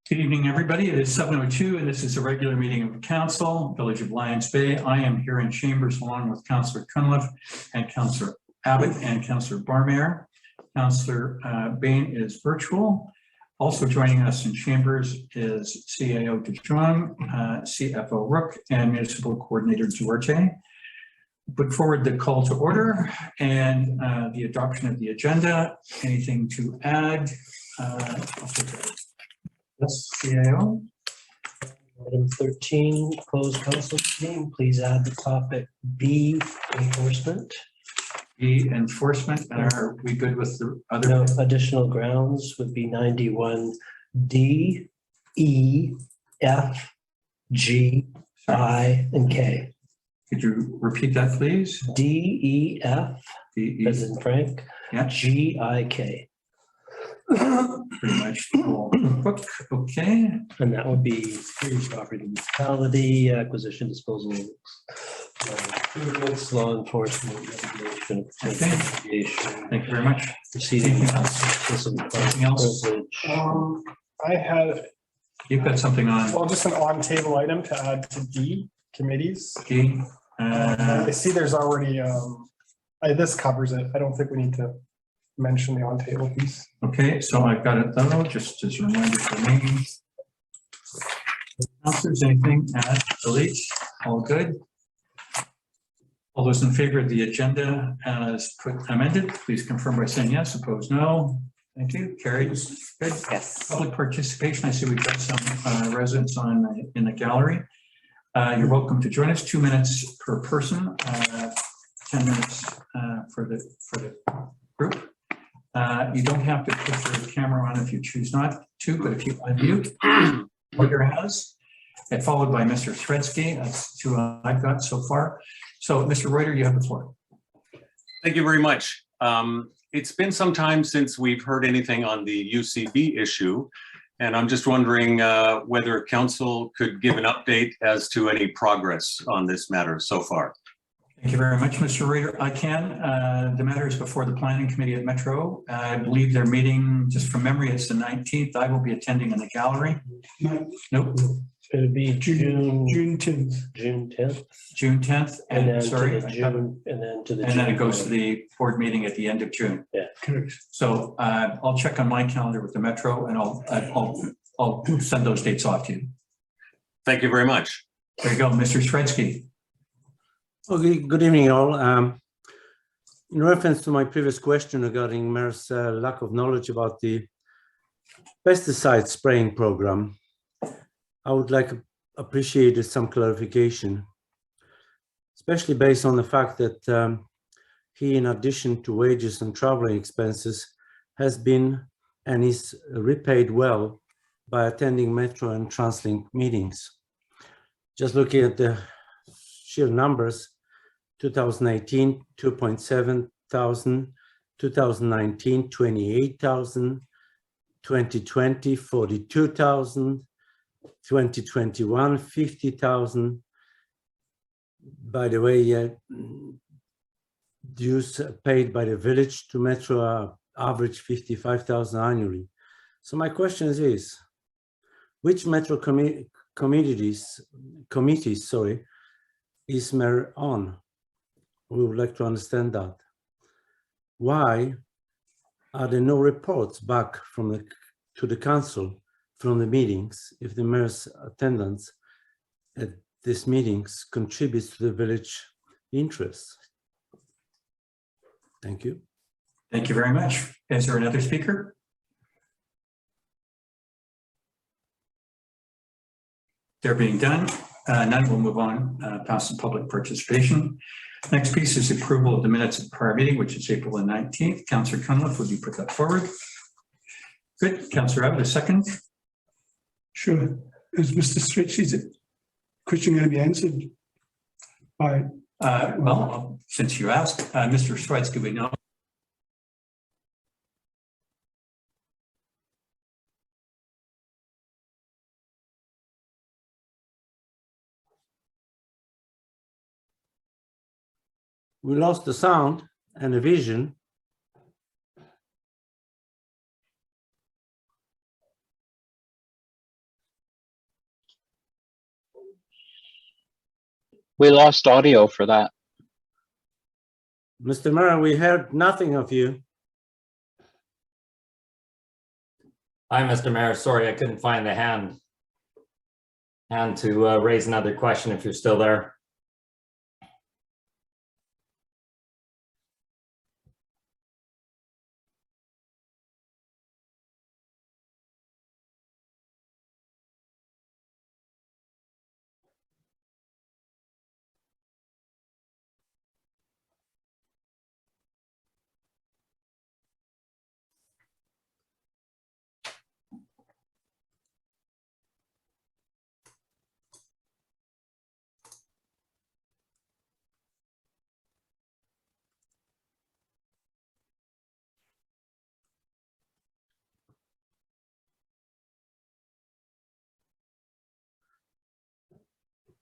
Good evening, everybody. It is 7:02, and this is a regular meeting of the council, Village of Lions Bay. I am here in chambers along with Councillor Cunliffe and Councillor Abbott and Councillor Barmare. Councillor Bain is virtual. Also joining us in chambers is CAO DeJong, CFO Rook, and Municipal Coordinator Duarte. Put forward the call to order and the adoption of the agenda. Anything to add? Yes, CAO. Item 13, closed council meeting. Please add the topic B, enforcement. B, enforcement. Are we good with the other? No, additional grounds would be 91 D, E, F, G, I, and K. Could you repeat that, please? D, E, F, D, E, as in Frank, yeah. G, I, K. Pretty much all book. Okay. And that would be security, property, municipality, acquisition, disposal, improvements, law enforcement, mitigation, Okay. mitigation, Thank you very much. proceeding. Anything else? I had, You've got something on well, just an on-table item to add to D, committees. D. I see there's already, this covers it. I don't think we need to mention the on-table piece. Okay, so I've got it though, just as a reminder for me. Councilors, anything? Add, delete, all good. All those in favor of the agenda as amended, please confirm by saying yes. Opposed, no. Thank you. Carried. Good. Yes. Public participation. I see we've got some residents in the gallery. You're welcome to join us. 2 minutes per person. 10 minutes for the group. You don't have to put your camera on if you choose not to, but if you unmute, Roger has, and followed by Mr. Sredsky. That's two I've got so far. So, Mr. Reuter, you have the floor. Thank you very much. It's been some time since we've heard anything on the UCB issue, and I'm just wondering whether council could give an update as to any progress on this matter so far. Thank you very much, Mr. Reuter. I can. The matter is before the Planning Committee at Metro. I believe they're meeting, just from memory, it's the 19th. I will be attending in the gallery. Nope. It'll be June 10th. June 10th. June 10th. And then sorry, to the June, and then to the and then it goes to June the board meeting at the end of June. Yeah. Correct. So I'll check on my calendar with the Metro, and I'll send those dates off to you. Thank you very much. There you go, Mr. Sredsky. Okay, good evening all. In reference to my previous question regarding Mayor's lack of knowledge about the pesticide spraying program, I would appreciate some clarification, especially based on the fact that he, in addition to wages and traveling expenses, has been and is repaid well by attending Metro and TransLink meetings. Just looking at the sheer numbers, 2018, 2.7 thousand, 2019, 28,000, 2020, 42,000, 2021, 50,000. By the way, dues paid by the village to Metro are average 55,000 annually. So my question is, which Metro committees, is Mayor on? We would like to understand that. Why are there no reports back to the council from the meetings if the mayor's attendance at these meetings contributes to the village interests? Thank you. Thank you very much. Is there another speaker? They're being done. None will move on past the public participation. Next piece is approval of the minutes of the prior meeting, which is April the 19th. Councillor Cunliffe, would you put that forward? Good. Councillor Abbott, a second. Sure. Is Mr. Stretchy's question going to be answered by? Well, since you asked, Mr. Sredsky, we know. We lost the sound and the vision. We lost audio for that. Mr. Mayor, we heard nothing of you. Hi, Mr. Mayor. Sorry, I couldn't find the hand to raise another question if you're still there.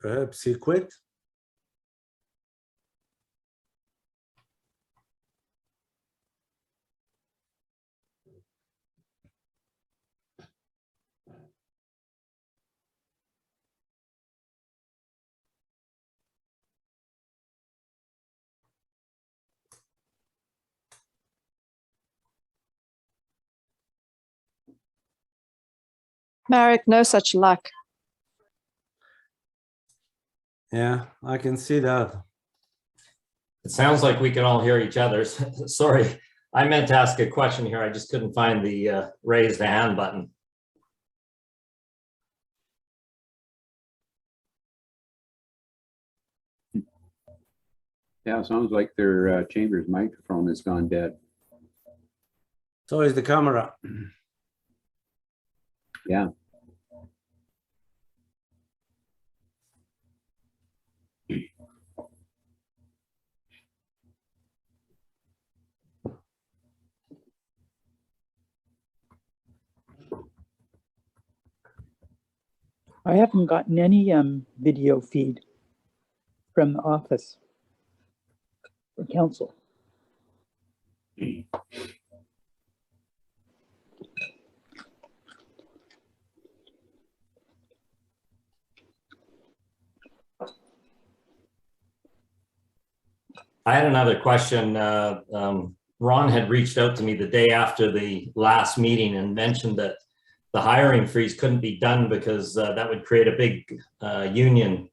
Perhaps he quit. Marek, no such luck. Yeah, I can see that. It sounds like we can all hear each other. Sorry, I meant to ask a question here. I just couldn't find the raise the hand button. Yeah, sounds like their Chambers microphone has gone dead. So is the camera. Yeah. I haven't gotten any video feed from the office for council. I had another question. Ron had reached out to me the day after the last meeting and mentioned that the hiring freeze couldn't be done because that would create a big union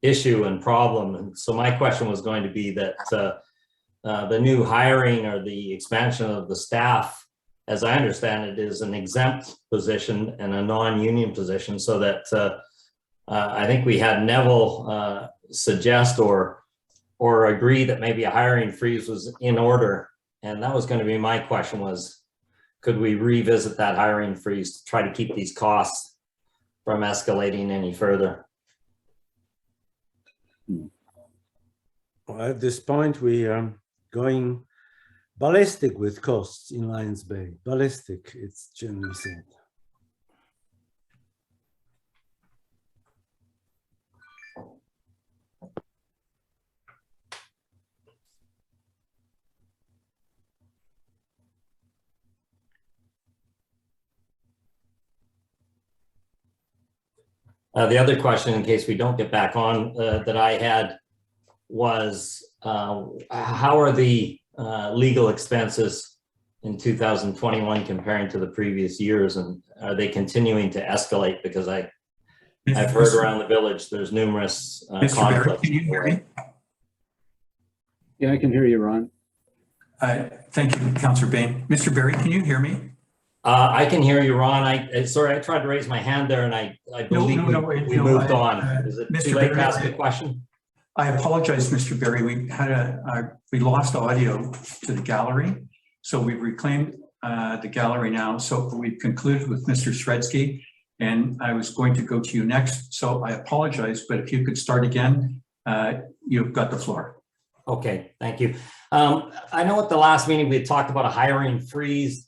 issue and problem. And so my question was going to be that the new hiring or the expansion of the staff, as I understand it, is an exempt position and a non-union position, so that I think we had Neville suggest or agree that maybe a hiring freeze was in order. And that was going to be my question, was could we revisit that hiring freeze to try to keep these costs from escalating any further? Well, at this point, we are going ballistic with costs in Lions Bay. Ballistic, it's generally said. The other question, in case we don't get back on, that I had was, how are the legal expenses in 2021 comparing to the previous years, and are they continuing to escalate? Because I've heard around the village there's numerous Mr. Barry, conflicts. can you hear me? Yeah, I can hear you, Ron. Thank you, Councillor Bain. Mr. Barry, can you hear me? I can hear you, Ron. Sorry, I tried to raise my hand there and I believe we moved on. Is it too late to ask a question? I apologize, Mr. Barry. We had we lost audio to the gallery. So we've reclaimed the gallery now. So we've concluded with Mr. Sredsky, and I was going to go to you next. So I apologize, but if you could start again, you've got the floor. Okay, thank you. I know at the last meeting, we had talked about a hiring freeze,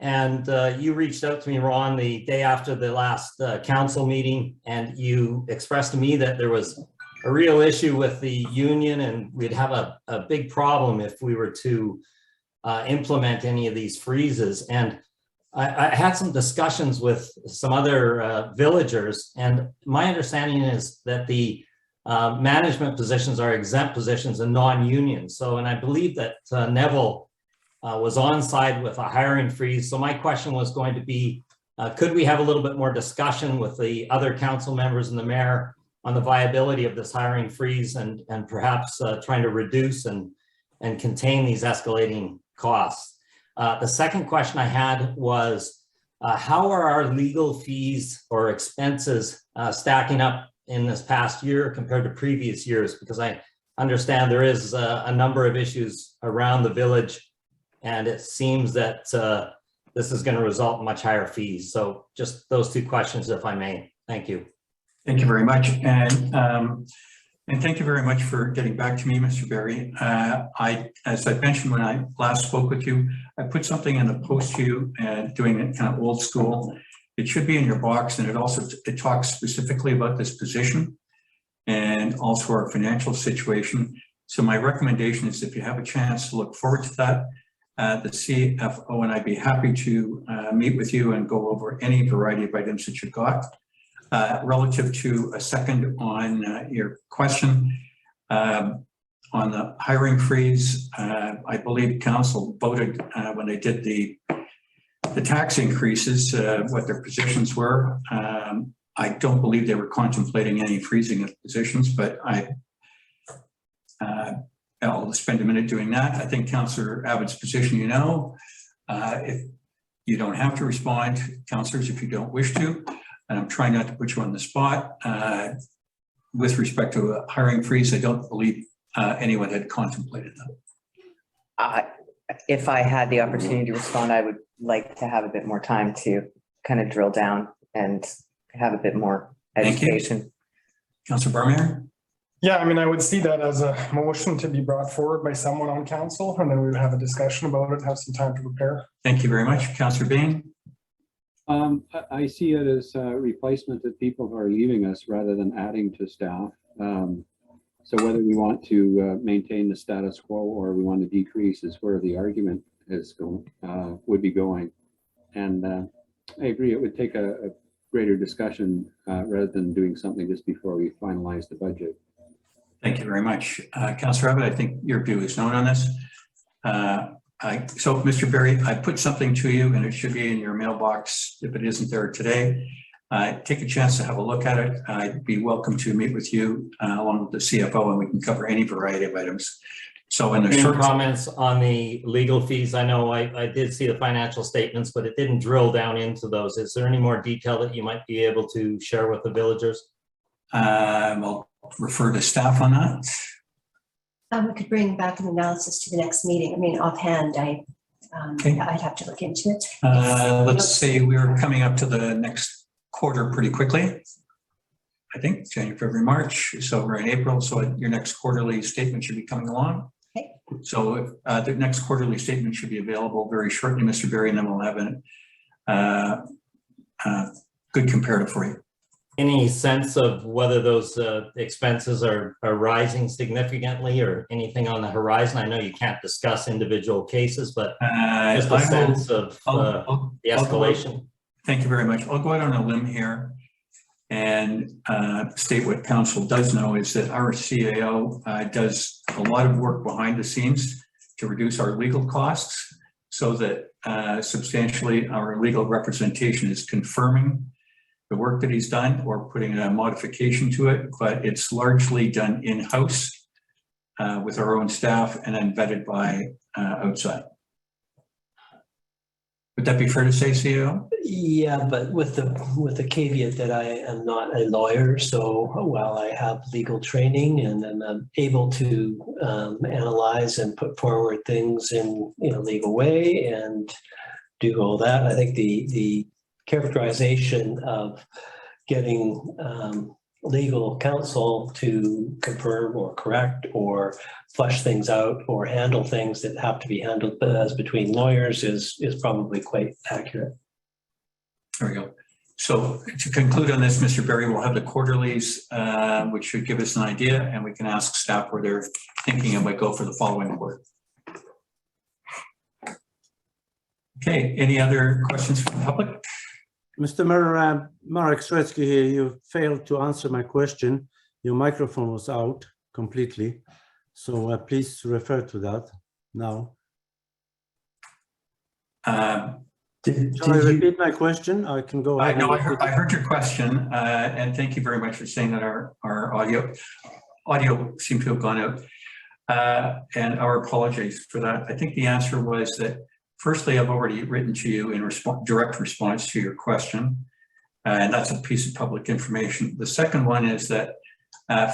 and you reached out to me, Ron, the day after the last council meeting, and you expressed to me that there was a real issue with the union and we'd have a big problem if we were to implement any of these freezes. And I had some discussions with some other villagers, and my understanding is that the management positions are exempt positions and non-union. So, and I believe that Neville was on side with a hiring freeze. So my question was going to be, could we have a little bit more discussion with the other council members and the mayor on the viability of this hiring freeze and perhaps trying to reduce and contain these escalating costs? The second question I had was, how are our legal fees or expenses stacking up in this past year compared to previous years? Because I understand there is a number of issues around the village, and it seems that this is going to result in much higher fees. So just those two questions, if I may. Thank you. Thank you very much. And thank you very much for getting back to me, Mr. Berry. As I mentioned when I last spoke with you, I put something in the post to you and doing it kind of old school. It should be in your box, and it talks specifically about this position and also our financial situation. So my recommendation is, if you have a chance to look forward to that, the CFO and I'd be happy to meet with you and go over any variety of items that you've got. Relative to a second on your question on the hiring freeze, I believe council voted when they did the tax increases, what their positions were. I don't believe they were contemplating any freezing of positions, but I'll spend a minute doing that. I think Councillor Abbott's position, if you don't have to respond, councillors, if you don't wish to. And I'm trying not to put you on the spot. With respect to a hiring freeze, I don't believe anyone had contemplated that. If I had the opportunity to respond, I would like to have a bit more time to kind of drill down and have a bit more education. Councillor Barmayer? Yeah, I mean, I would see that as a motion to be brought forward by someone on council, and then we would have a discussion about it, have some time to prepare. Thank you very much. Councillor Bain? I see it as a replacement of people who are leaving us rather than adding to staff. So whether we want to maintain the status quo or we want to decrease is where the argument would be going. And I agree, it would take a greater discussion rather than doing something just before we finalize the budget. Thank you very much. Councillor Abbott, I think your view is known on this. So, Mr. Berry, I put something to you, and it should be in your mailbox if it isn't there today. Take a chance to have a look at it. I'd be welcome to meet with you along with the CFO, and we can cover any variety of items. So in the short comments on the legal fees, I know I did see the financial statements, but it didn't drill down into those. Is there any more detail that you might be able to share with the villagers? I'll refer to staff on that. We could bring back an analysis to the next meeting. I mean, offhand, I'd have to look into it. Let's say we're coming up to the next quarter pretty quickly. I think January, February, March. So we're in April. So your next quarterly statement should be coming along. Okay. So the next quarterly statement should be available very shortly, Mr. Berry, and then we'll have a good comparative for you. Any sense of whether those expenses are rising significantly or anything on the horizon? I know you can't discuss individual cases, but just a sense of the escalation. Thank you very much. I'll go out on a limb here and state what council does know is that our CAO does a lot of work behind the scenes to reduce our legal costs so that substantially our legal representation is confirming the work that he's done or putting a modification to it, but it's largely done in-house with our own staff and then vetted by outside. Would that be fair to say, CEO? Yeah, but with the caveat that I am not a lawyer, so while I have legal training and I'm able to analyze and put forward things in a legal way and do all that, I think the characterization of getting legal counsel to confirm or correct or flush things out or handle things that have to be handled as between lawyers is probably quite accurate. There we go. So to conclude on this, Mr. Berry, we'll have the quarterlies, which should give us an idea, and we can ask staff where they're thinking it might go for the following quarter. Okay, any other questions from the public? Mr. Marek Swetsky here, you failed to answer my question. Your microphone was out completely. So please refer to that now. Shall I repeat my question? I can go ahead. No, I heard your question, and thank you very much for saying that our audio seemed to have gone out. And our apologies for that. I think the answer was that, firstly, I've already written to you in direct response to your question, and that's a piece of public information. The second one is that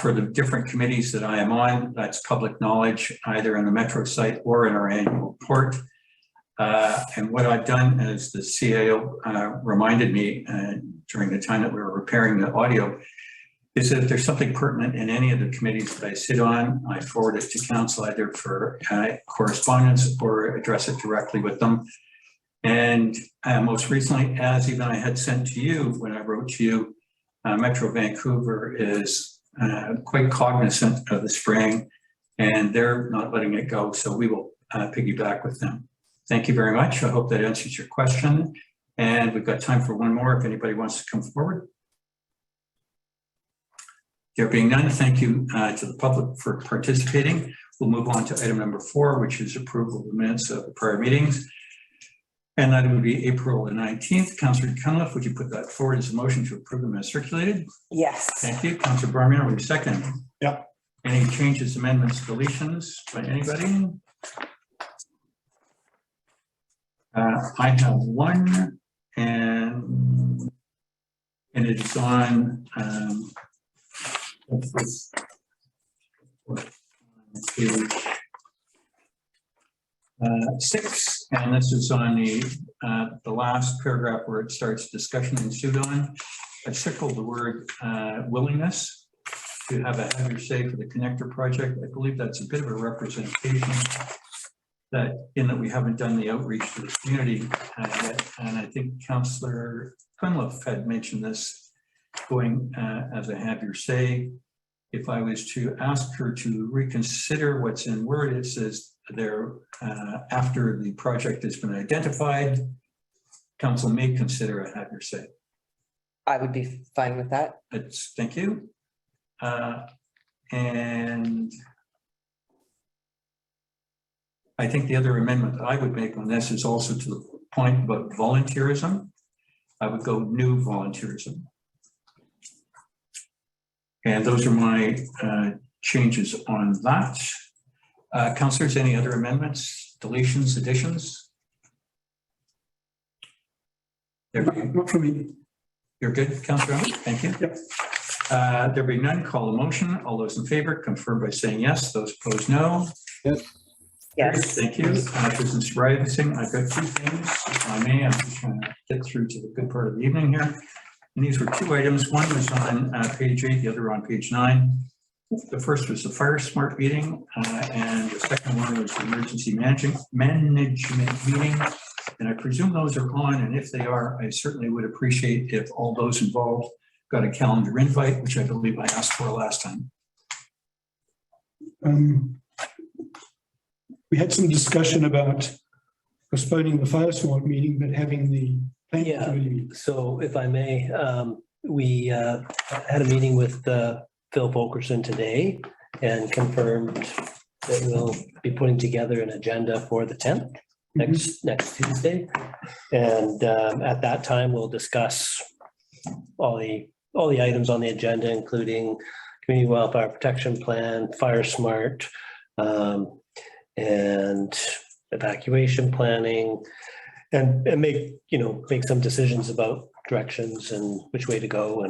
for the different committees that I am on, that's public knowledge, either in the Metro site or in our annual report. And what I've done, as the CAO reminded me during the time that we were repairing the audio, is that if there's something pertinent in any of the committees that I sit on, I forward it to council either for correspondence or address it directly with them. And most recently, as even I had sent to you when I wrote to you, Metro Vancouver is quite cognizant of the spraying, and they're not letting it go. So we will piggyback with them. Thank you very much. I hope that answers your question. And we've got time for one more if anybody wants to come forward. There being none, thank you to the public for participating. We'll move on to item number 4, which is approval of the minutes of the prior meetings. And that would be April the 19th. Councillor Cunliffe, would you put that forward as a motion to approve them as circulated? Yes. Thank you. Councillor Barmier, will you second? Yeah. Any changes, amendments, deletions by anybody? I have one, and it is on page 6, and this is on the last paragraph where it starts discussion ensued on. I circled the word willingness to have your say for the connector project. I believe that's a bit of a representation that in that we haven't done the outreach to the community yet. And I think Councillor Cunliffe had mentioned this going as a have your say. If I was to ask her to reconsider what's in Word, it says there after the project has been identified, council may consider a have your say. I would be fine with that. Thank you. And I think the other amendment I would make on this is also to the point about volunteerism. I would go new volunteerism. And those are my changes on that. Councillors, any other amendments, deletions, additions? Not for me. You're good, Councillor Abbott? Thank you. Yep. There being none, call the motion. All those in favor confirm by saying yes. Those opposed, no. Yes. Yes. Thank you. Business rising. I've got 2 things, if I may. I'm just trying to get through to the good part of the evening here. And these were 2 items. One was on page 8, the other on page 9. The first was the Fire Smart meeting, and the second one was the emergency management meeting. And I presume those are on, and if they are, I certainly would appreciate if all those involved got a calendar invite, which I believe I asked for last time. We had some discussion about postponing the Fire Smart meeting, but having the planning committee meeting. So if I may, we had a meeting with Phil Fulkerson today and confirmed that we'll be putting together an agenda for the 10th, next Tuesday. And at that time, we'll discuss all the items on the agenda, including community wildfire protection plan, Fire Smart, and evacuation planning, and make some decisions about directions and which way to go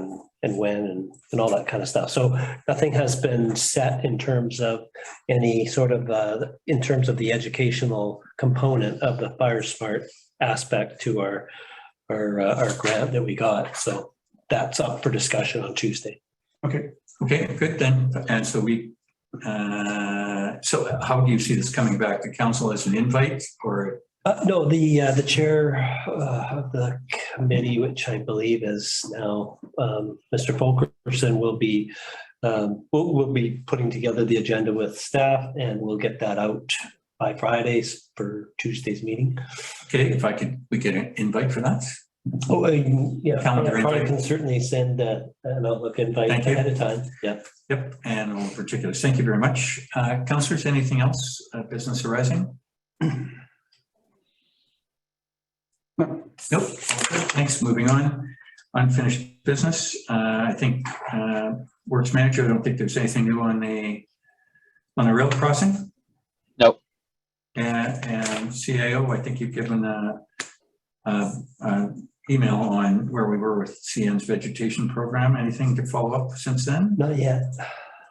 and when and all that kind of stuff. So nothing has been set in terms of any sort of in terms of the educational component of the Fire Smart aspect to our grant that we got. So that's up for discussion on Tuesday. Okay, good then. And so so how do you see this coming back to council, as an invite or? No, the chair of the committee, which I believe is now Mr. Fulkerson, will be putting together the agenda with staff, and we'll get that out by Fridays for Tuesday's meeting. Okay, if we get an invite for that. Oh, yeah, Calendar I invite. can certainly send an Outlook invite Thank you. ahead of time. Yeah. Yep, and all particulars. Thank you very much. Councillors, anything else, business arising? Nope. Okay, thanks. Moving on. Unfinished business. I think Works Manager, I don't think there's anything new on the rail crossing. Nope. And CAO, I think you've given email on where we were with CN's vegetation program. Anything to follow up since then? Not yet.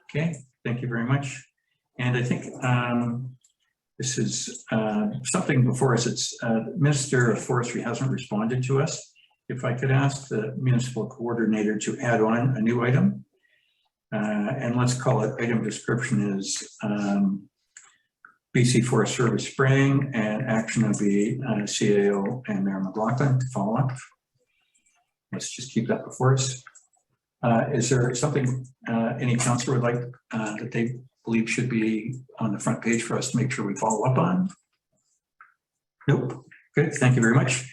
Okay, thank you very much. And I think this is something before us. It's Minister of Forestry hasn't responded to us. If I could ask the municipal coordinator to add on a new item, and let's call it item description is BC Forest Service spraying and action of the CAO and Mayor McLaughlin to follow up. Let's just keep that before us. Is there something any councillor would like that they believe should be on the front page for us to make sure we follow up on? Nope. Good. Thank you very much.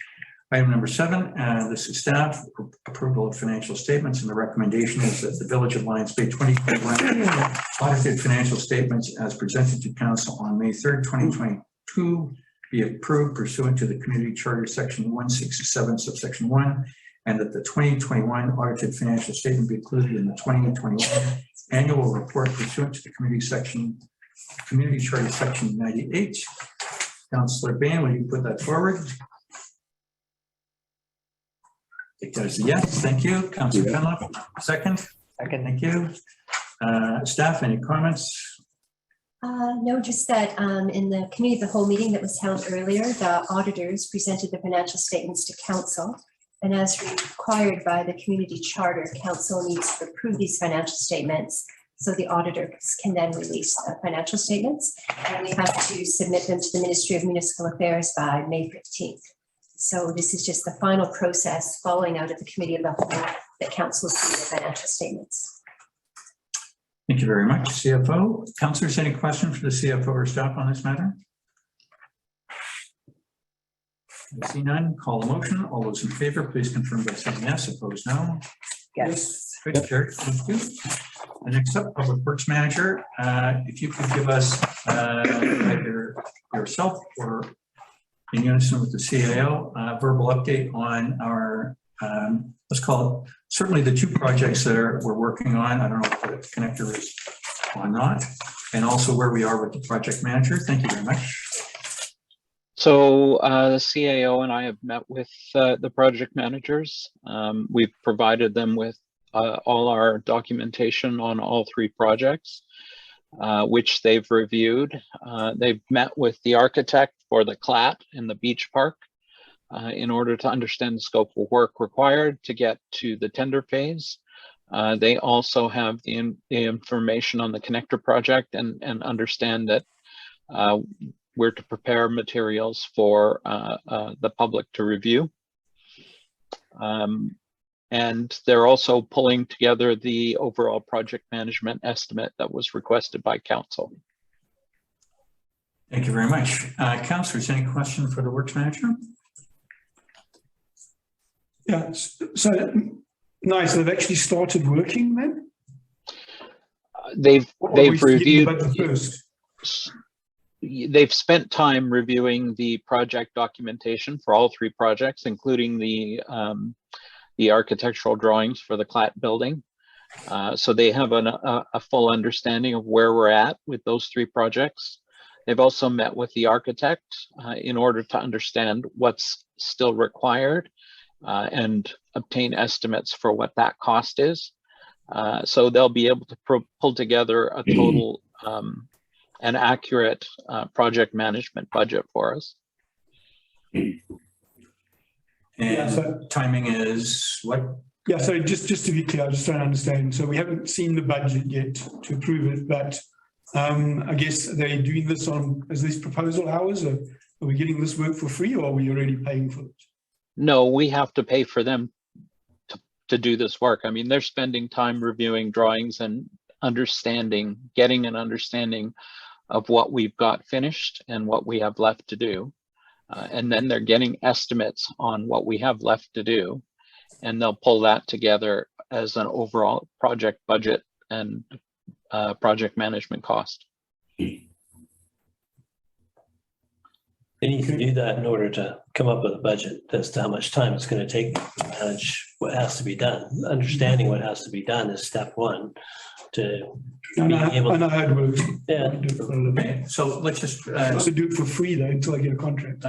Item number 7, this is staff approval of financial statements, and the recommendation is that the Village of Lions Bay 2021 audited financial statements as presented to council on May 3rd, 2022 be approved pursuant to the Community Charter Section 167, subsection 1, and that the 2021 audited financial statement be included in the 2021 annual report pursuant to the Community Charter Section 98. Councillor Bain, will you put that forward? It goes yes, thank you. Councillor Cunliffe, second. Second. Thank you. Staff, any comments? No, just that in the committee of the whole meeting that was held earlier, the auditors presented the financial statements to council. And as required by the community charter, council needs to approve these financial statements so the auditors can then release the financial statements. And we have to submit them to the Ministry of Municipal Affairs by May 15th. So this is just the final process following out of the committee of the whole that council will see the financial statements. Thank you very much. CFO, councillors, any questions for the CFO or staff on this matter? I see none. Call the motion. All those in favor, please confirm by saying yes. Opposed, no. Yes. Good, carried. Thank you. And next up, Public Works Manager. If you could give us either yourself or in unison with the CAO, verbal update on our, let's call it, certainly the 2 projects that we're working on. I don't know if the connector is or not, and also where we are with the project manager. Thank you very much. So the CAO and I have met with the project managers. We've provided them with all our documentation on all 3 projects, which they've reviewed. They've met with the architect for the CLAT in the beach park in order to understand the scope of work required to get to the tender phase. They also have the information on the connector project and understand that we're to prepare materials for the public to review. And they're also pulling together the overall project management estimate that was requested by council. Thank you very much. Councillors, any question for the works manager? Yeah, so nice. They've actually started working then? They've reviewed. First. They've spent time reviewing the project documentation for all 3 projects, including the architectural drawings for the CLAT building. So they have a full understanding of where we're at with those 3 projects. They've also met with the architect in order to understand what's still required and obtain estimates for what that cost is. So they'll be able to pull together a total and accurate project management budget for us. And so timing is what? Yeah, so just to be clear, I just don't understand. So we haven't seen the budget yet to approve it, but I guess they're doing this as these proposal hours, or are we getting this work for free, or are we already paying for it? No, we have to pay for them to do this work. I mean, they're spending time reviewing drawings and getting an understanding of what we've got finished and what we have left to do. And then they're getting estimates on what we have left to do. And they'll pull that together as an overall project budget and project management cost. They need to do that in order to come up with a budget as to how much time it's going to take to manage what has to be done. Understanding what has to be done is step one to I be know, able. I know how it works. Yeah. Do it for a living. Okay, so let's just, I also do it for free though, until I get a contract.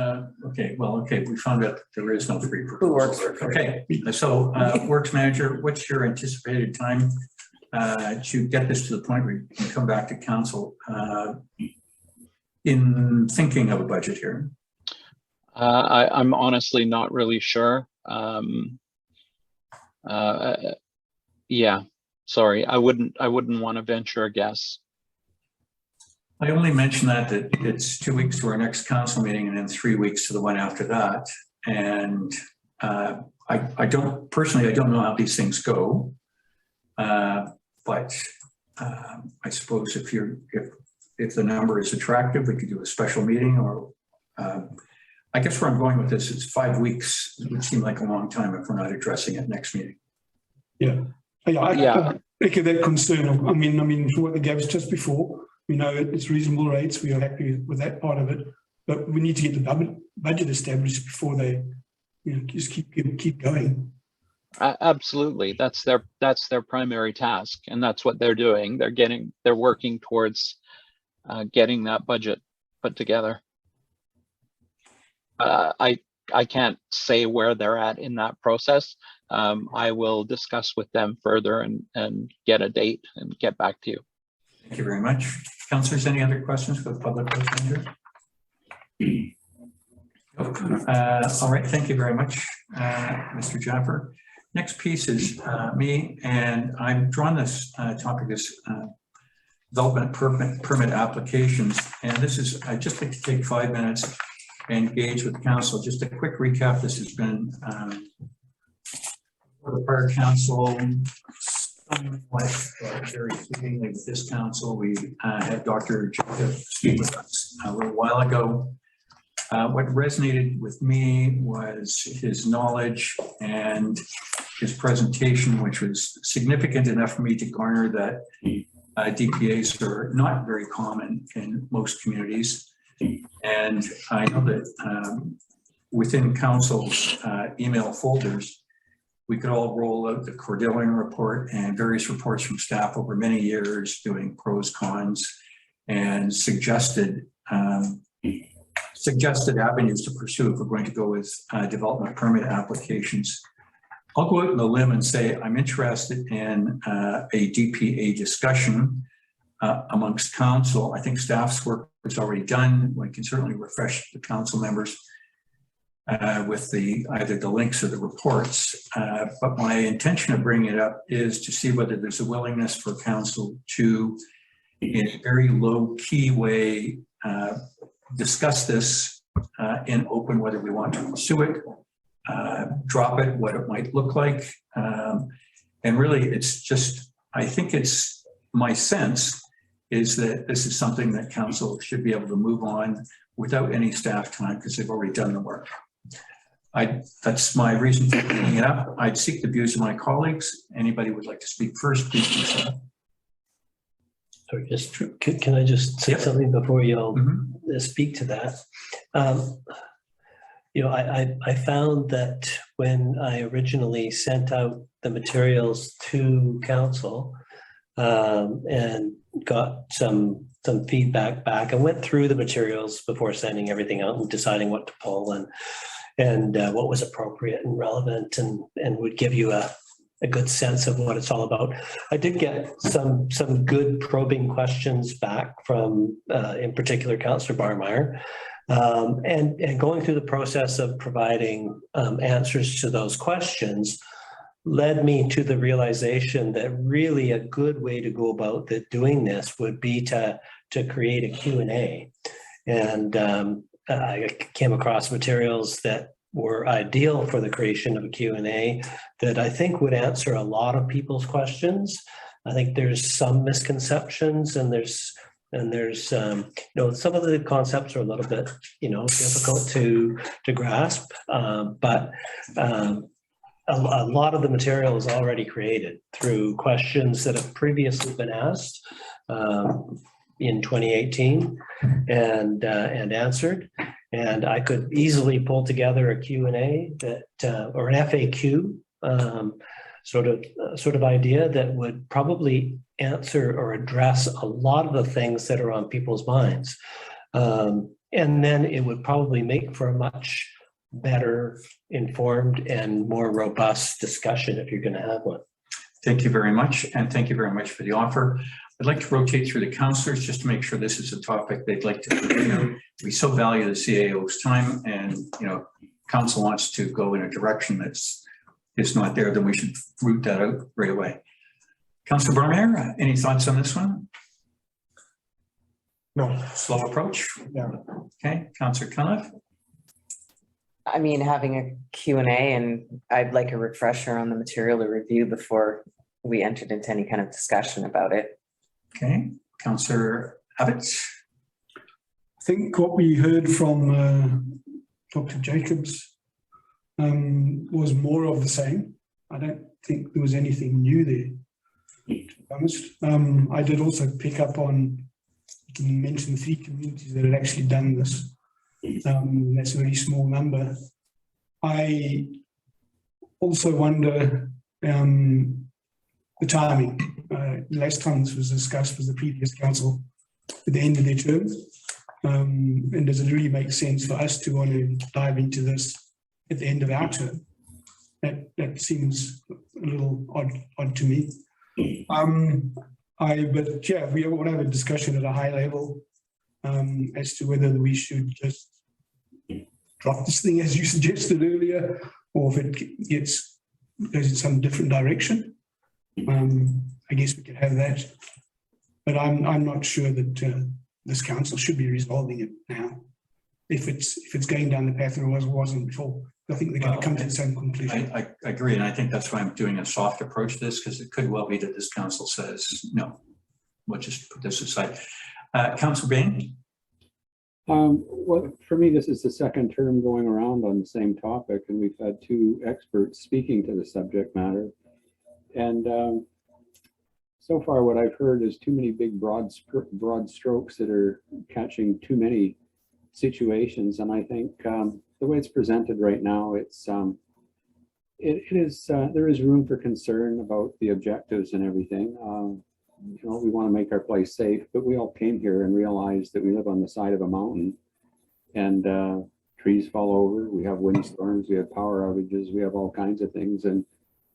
okay, we found out that there is no free Who proposal. works for free? Okay, so Works Manager, what's your anticipated time to get this to the point where you can come back to council in thinking of a budget here? I'm honestly not really sure. Yeah, sorry, I wouldn't want to venture a guess. I only mention that it's 2 weeks to our next council meeting and then 3 weeks to the one after that. And I don't know how these things go. But I suppose if the number is attractive, we could do a special meeting, or I guess where I'm going with this is 5 weeks. It would seem like a long time if we're not addressing it next meeting. Yeah. Yeah. I echo that concern. I mean, for what they gave us just before, we know it's reasonable rates. We are happy with that part of it, but we need to get the budget established before they, just keep going. Absolutely, that's their primary task, and that's what they're doing. They're working towards getting that budget put together. I can't say where they're at in that process. I will discuss with them further and get a date and get back to you. Thank you very much. Councillors, any other questions for the public Works Manager? All right, thank you very much, Mr. Jaffer. Next piece is me, and I've drawn this topic as development permit applications. And this is, I'd just like to take 5 minutes and engage with council. Just a quick recap. This has been for the prior council, somewhat very fittingly with this council. We had Dr. Jacob speak with us a little while ago. What resonated with me was his knowledge and his presentation, which was significant enough for me to garner that DPAs are not very common in most communities. And I know that within council's email folders, we could all roll out the Cordillion report and various reports from staff over many years doing pros, cons, and suggested avenues to pursue if we're going to go with development permit applications. I'll go out on a limb and say I'm interested in a DPA discussion amongst council. I think staff's work is already done. We can certainly refresh the council members with either the links or the reports. But my intention of bringing it up is to see whether there's a willingness for council to, in a very low key way, discuss this in open, whether we want to pursue it, drop it, what it might look like. And really, it's just, I think it's my sense is that this is something that council should be able to move on without any staff time because they've already done the work. That's my reason for bringing it up. I'd seek the views of my colleagues. Anybody would like to speak first, please do so. Sorry, can I just say something before you all speak to that? I found that when I originally sent out the materials to council and got some feedback back, I went through the materials before sending everything out and deciding what to pull and what was appropriate and relevant and would give you a good sense of what it's all about. I did get some good probing questions back from, in particular, Councillor Barmeyer, and going through the process of providing answers to those questions led me to the realization that really a good way to go about doing this would be to create a Q&A. And I came across materials that were ideal for the creation of a Q&A that I think would answer a lot of people's questions. I think there's some misconceptions and there's And there's, some of the concepts are a little bit, difficult to grasp, but a lot of the material is already created through questions that have previously been asked in 2018 and answered. And I could easily pull together a Q&A that, or an FAQ sort of idea that would probably answer or address a lot of the things that are on people's minds. And then it would probably make for a much better informed and more robust discussion if you're going to have one. Thank you very much. And thank you very much for the offer. I'd like to rotate through the councillors just to make sure this is a topic they'd like to, we so value the CAO's time, and, council wants to go in a direction that's not there, then we should root that out right away. Councillor Barmere, any thoughts on this one? No. Slow approach? Yeah. Okay, Councillor Cunliffe? I mean, having a Q&A, and I'd like a refresher on the material to review before we entered into any kind of discussion about it. Okay, Councillor Abbott? I think what we heard from Dr. Jacobs was more of the same. I don't think there was anything new there, to be honest. I did also pick up on, you mentioned 3 communities that had actually done this. That's a very small number. I also wonder the timing. Last time this was discussed was the previous council at the end of their term. And does it really make sense for us to want to dive into this at the end of our term? That seems a little odd to me. But yeah, we want to have a discussion at a high level as to whether we should just drop this thing as you suggested earlier, or if it goes in some different direction. I guess we could have that, but I'm not sure that this council should be resolving it now. If it's going down the path it wasn't before, I think they're going to come to the same conclusion. I agree, and I think that's why I'm doing a soft approach to this, because it could well be that this council says, no, we'll just put this aside. Councillor Bain? Well, for me, this is the second term going around on the same topic, and we've had 2 experts speaking to the subject matter. And so far, what I've heard is too many big broad strokes that are catching too many situations. And I think the way it's presented right now, there is room for concern about the objectives and everything. We want to make our place safe, but we all came here and realized that we live on the side of a mountain, and trees fall over. We have windstorms, we have power outages, we have all kinds of things. And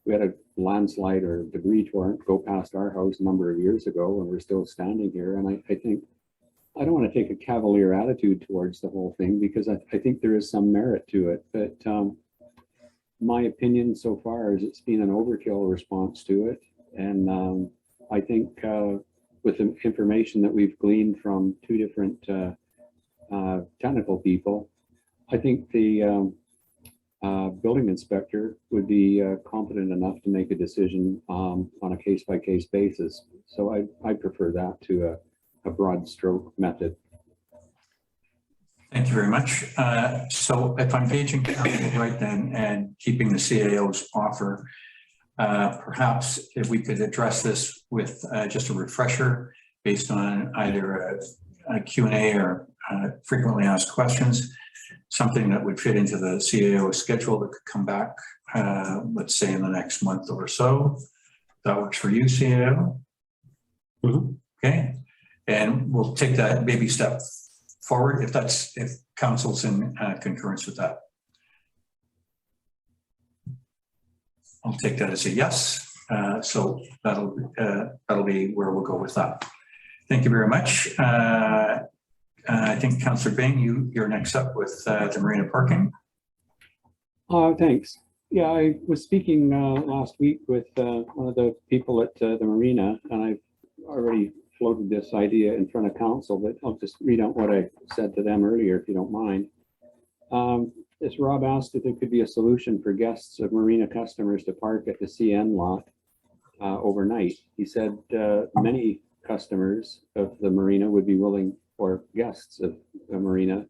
we had a landslide or debris torrent go past our house a number of years ago, and we're still standing here. And I think I don't want to take a cavalier attitude towards the whole thing, because I think there is some merit to it. But my opinion so far is it's been an overkill response to it. And I think with the information that we've gleaned from 2 different technical people, I think the building inspector would be competent enough to make a decision on a case-by-case basis. So I prefer that to a broad stroke method. Thank you very much. So if I'm gauging council right then and keeping the CAO's offer, perhaps if we could address this with just a refresher based on either a Q&A or frequently asked questions, something that would fit into the CAO schedule that could come back, let's say in the next month or so. That works for you, CAO? Mm-hmm. Okay. And we'll take that baby step forward if council's in concurrence with that. I'll take that as a yes. So that'll be where we'll go with that. Thank you very much. I think Councillor Bain, you're next up with the Marina Parking. Thanks. Yeah, I was speaking last week with one of the people at the Marina, and I've already floated this idea in front of council, but I'll just read out what I said to them earlier, if you don't mind. As Rob asked if there could be a solution for guests of Marina customers to park at the CN lot overnight. He said many customers of the marina would be willing, or guests of the marina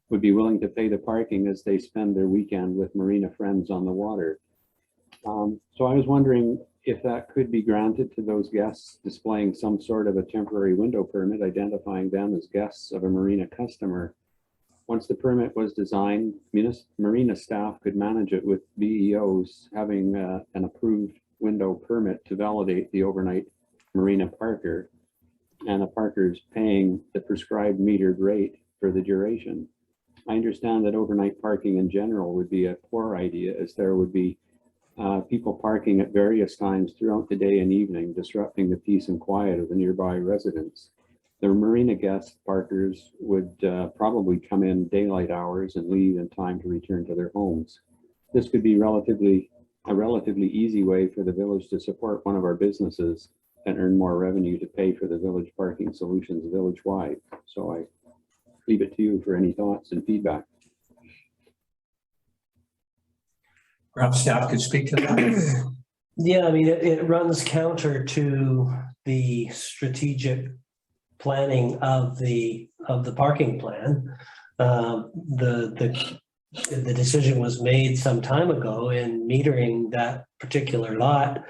would be willing to pay the parking as they spend their weekend with marina friends on the water. So I was wondering if that could be granted to those guests displaying some sort of a temporary window permit identifying them as guests of a marina customer. Once the permit was designed, marina staff could manage it with BEOs having an approved window permit to validate the overnight marina parker, and the parker's paying the prescribed metered rate for the duration. I understand that overnight parking in general would be a poor idea, as there would be people parking at various times throughout the day and evening, disrupting the peace and quiet of the nearby residents. The marina guest parkers would probably come in daylight hours and leave in time to return to their homes. This could be a relatively easy way for the village to support one of our businesses and earn more revenue to pay for the village parking solutions village-wide. So I leave it to you for any thoughts and feedback. Perhaps staff could speak to that. Yeah, I mean, it runs counter to the strategic planning of the parking plan. The decision was made some time ago in metering that particular lot.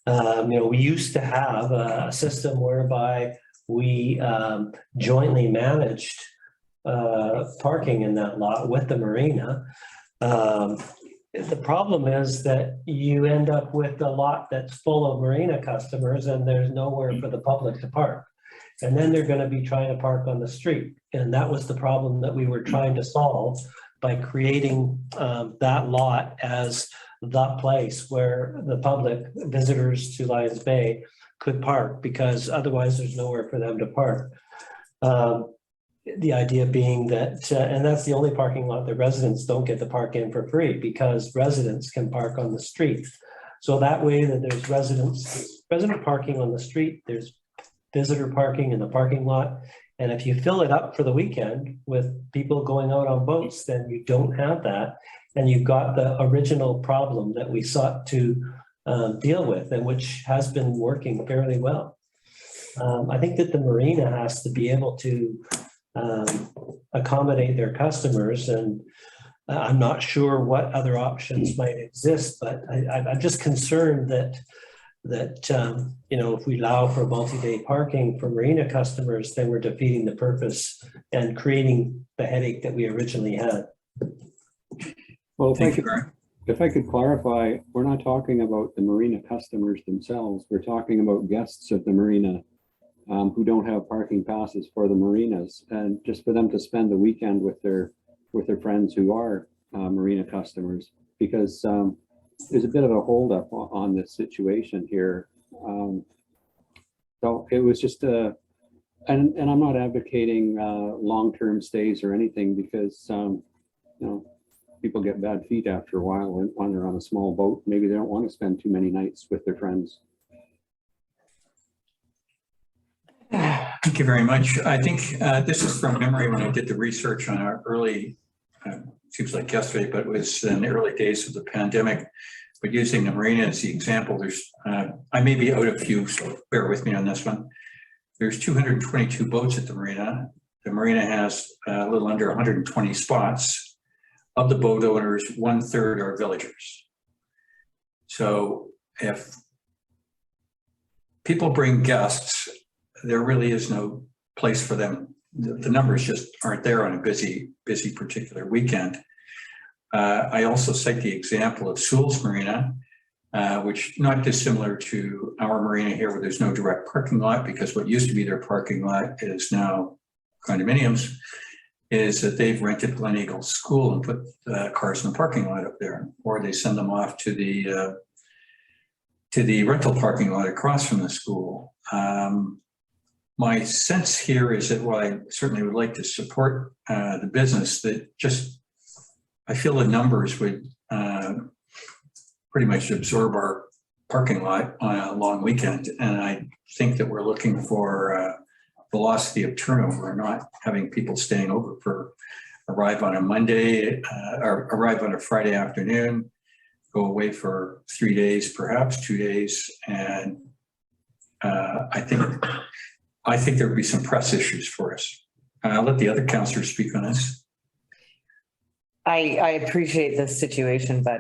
We used to have a system whereby we jointly managed parking in that lot with the marina. The problem is that you end up with a lot that's full of marina customers and there's nowhere for the public to park. And then they're going to be trying to park on the street. And that was the problem that we were trying to solve by creating that lot as the place where the public visitors to Lions Bay could park, because otherwise there's nowhere for them to park. The idea being that, and that's the only parking lot that residents don't get to park in for free, because residents can park on the street. So that way that there's resident parking on the street, there's visitor parking in the parking lot. And if you fill it up for the weekend with people going out on boats, then you don't have that. And you've got the original problem that we sought to deal with, and which has been working fairly well. I think that the marina has to be able to accommodate their customers, and I'm not sure what other options might exist, but I'm just concerned that if we allow for multi-day parking for marina customers, then we're defeating the purpose and creating the headache that we originally had. Well, if I could clarify, we're not talking about the marina customers themselves. We're talking about guests of the marina who don't have parking passes for the marinas, and just for them to spend the weekend with their friends who are marina customers, because there's a bit of a holdup on this situation here. So it was just and I'm not advocating long-term stays or anything, because people get bad feet after a while when they're on a small boat. Maybe they don't want to spend too many nights with their friends. Thank you very much. I think this is from memory when I did the research on our early, seems like yesterday, but it was in the early days of the pandemic. But using the marina as the example, there's, I may be out of few, so bear with me on this one. There's 222 boats at the marina. The marina has a little under 120 spots. Of the boat owners, 1/3 are villagers. So if people bring guests, there really is no place for them. The numbers just aren't there on a busy particular weekend. I also cite the example of Sewell's Marina, which not dissimilar to our marina here, where there's no direct parking lot, because what used to be their parking lot is now condominiums, is that they've rented Glen Eagle School and put cars in the parking lot up there, or they send them off to the rental parking lot across from the school. My sense here is that while I certainly would like to support the business, that just, I feel the numbers would pretty much absorb our parking lot on a long weekend. And I think that we're looking for velocity of turnover, not having people staying over for arrive on a Monday or arrive on a Friday afternoon, go away for 3 days, perhaps 2 days. And I think I think there'd be some press issues for us. I'll let the other counselors speak on this. I appreciate this situation, but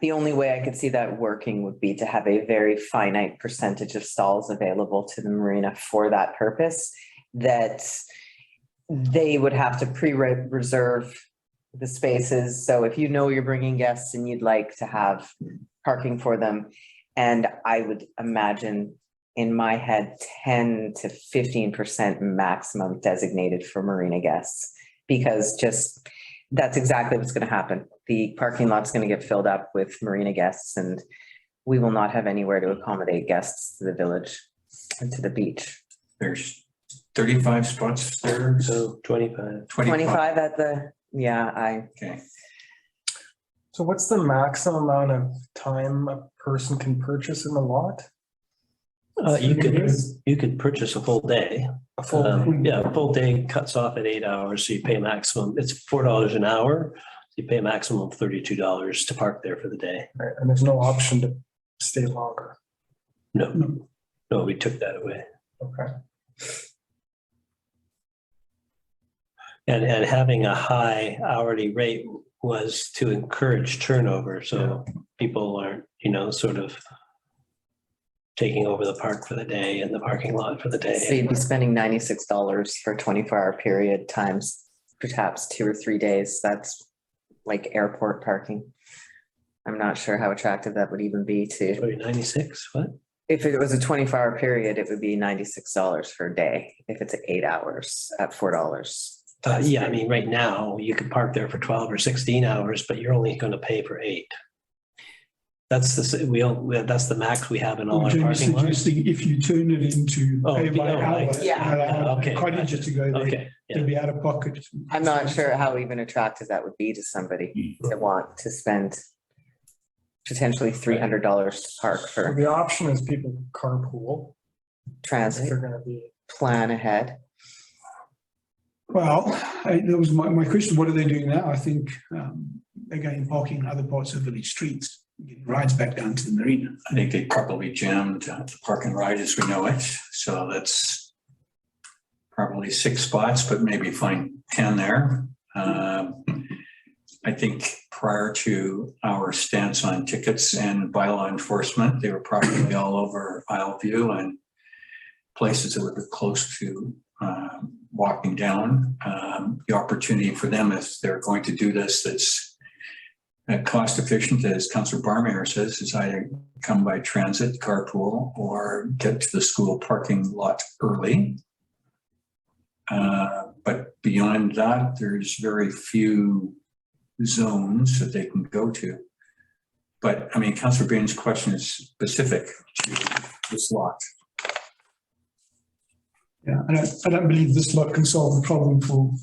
the only way I could see that working would be to have a very finite percentage of stalls available to the marina for that purpose, that they would have to pre-reserve the spaces. So if you know you're bringing guests and you'd like to have parking for them, and I would imagine in my head, 10 to 15% maximum designated for marina guests, because just that's exactly what's going to happen. The parking lot's going to get filled up with marina guests, and we will not have anywhere to accommodate guests to the village and to the beach. There's 35 spots there. So 25. 25 at the, Okay. So what's the maximum amount of time a person can purchase in the lot? You could purchase a full day. A full A full day cuts off at 8 hours, so you pay maximum, it's $4 an hour. You pay a maximum of $32 to park there for the day. Right, and there's no option to stay longer. No, we took that away. Okay. And having a high hourly rate was to encourage turnover, so people aren't, sort of taking over the park for the day and the parking lot for the day. so you'd be spending $96 for a 24-hour period times perhaps 2 or 3 days. That's like airport parking. I'm not sure how attractive that would even be to. 96, what? If it was a 24-hour period, it would be $96 for a day. If it's 8 hours at $4. Yeah, I mean, right now you could park there for 12 or 16 hours, but you're only going to pay for 8. That's the max we have in all our Jamie parking lots. suggesting if you turn it into pay by hour. Okay. Cottages to go there, Okay, it'll be out of pocket. I'm not sure how even attractive that would be to somebody to want to spend potentially $300 to park So for the option is people carpool. If transit, they're gonna be. plan ahead. Well, that was my question. What are they doing now? I think they're going parking in other parts of village streets, getting rides back down to the marina. I think they probably jammed the park and ride as we know it. So that's probably 6 spots, but maybe find 10 there. I think prior to our stance on tickets and bylaw enforcement, they were probably all over Isle and places that would be close to walking down. The opportunity for them, if they're going to do this, that's cost efficient, as Councillor Barmayer says, is either come by transit, carpool, or get to the school parking lot early. But beyond that, there's very few zones that they can go to. But I mean, Councillor Bain's question is specific to this lot. Yeah, I don't believe this lot can solve the problem for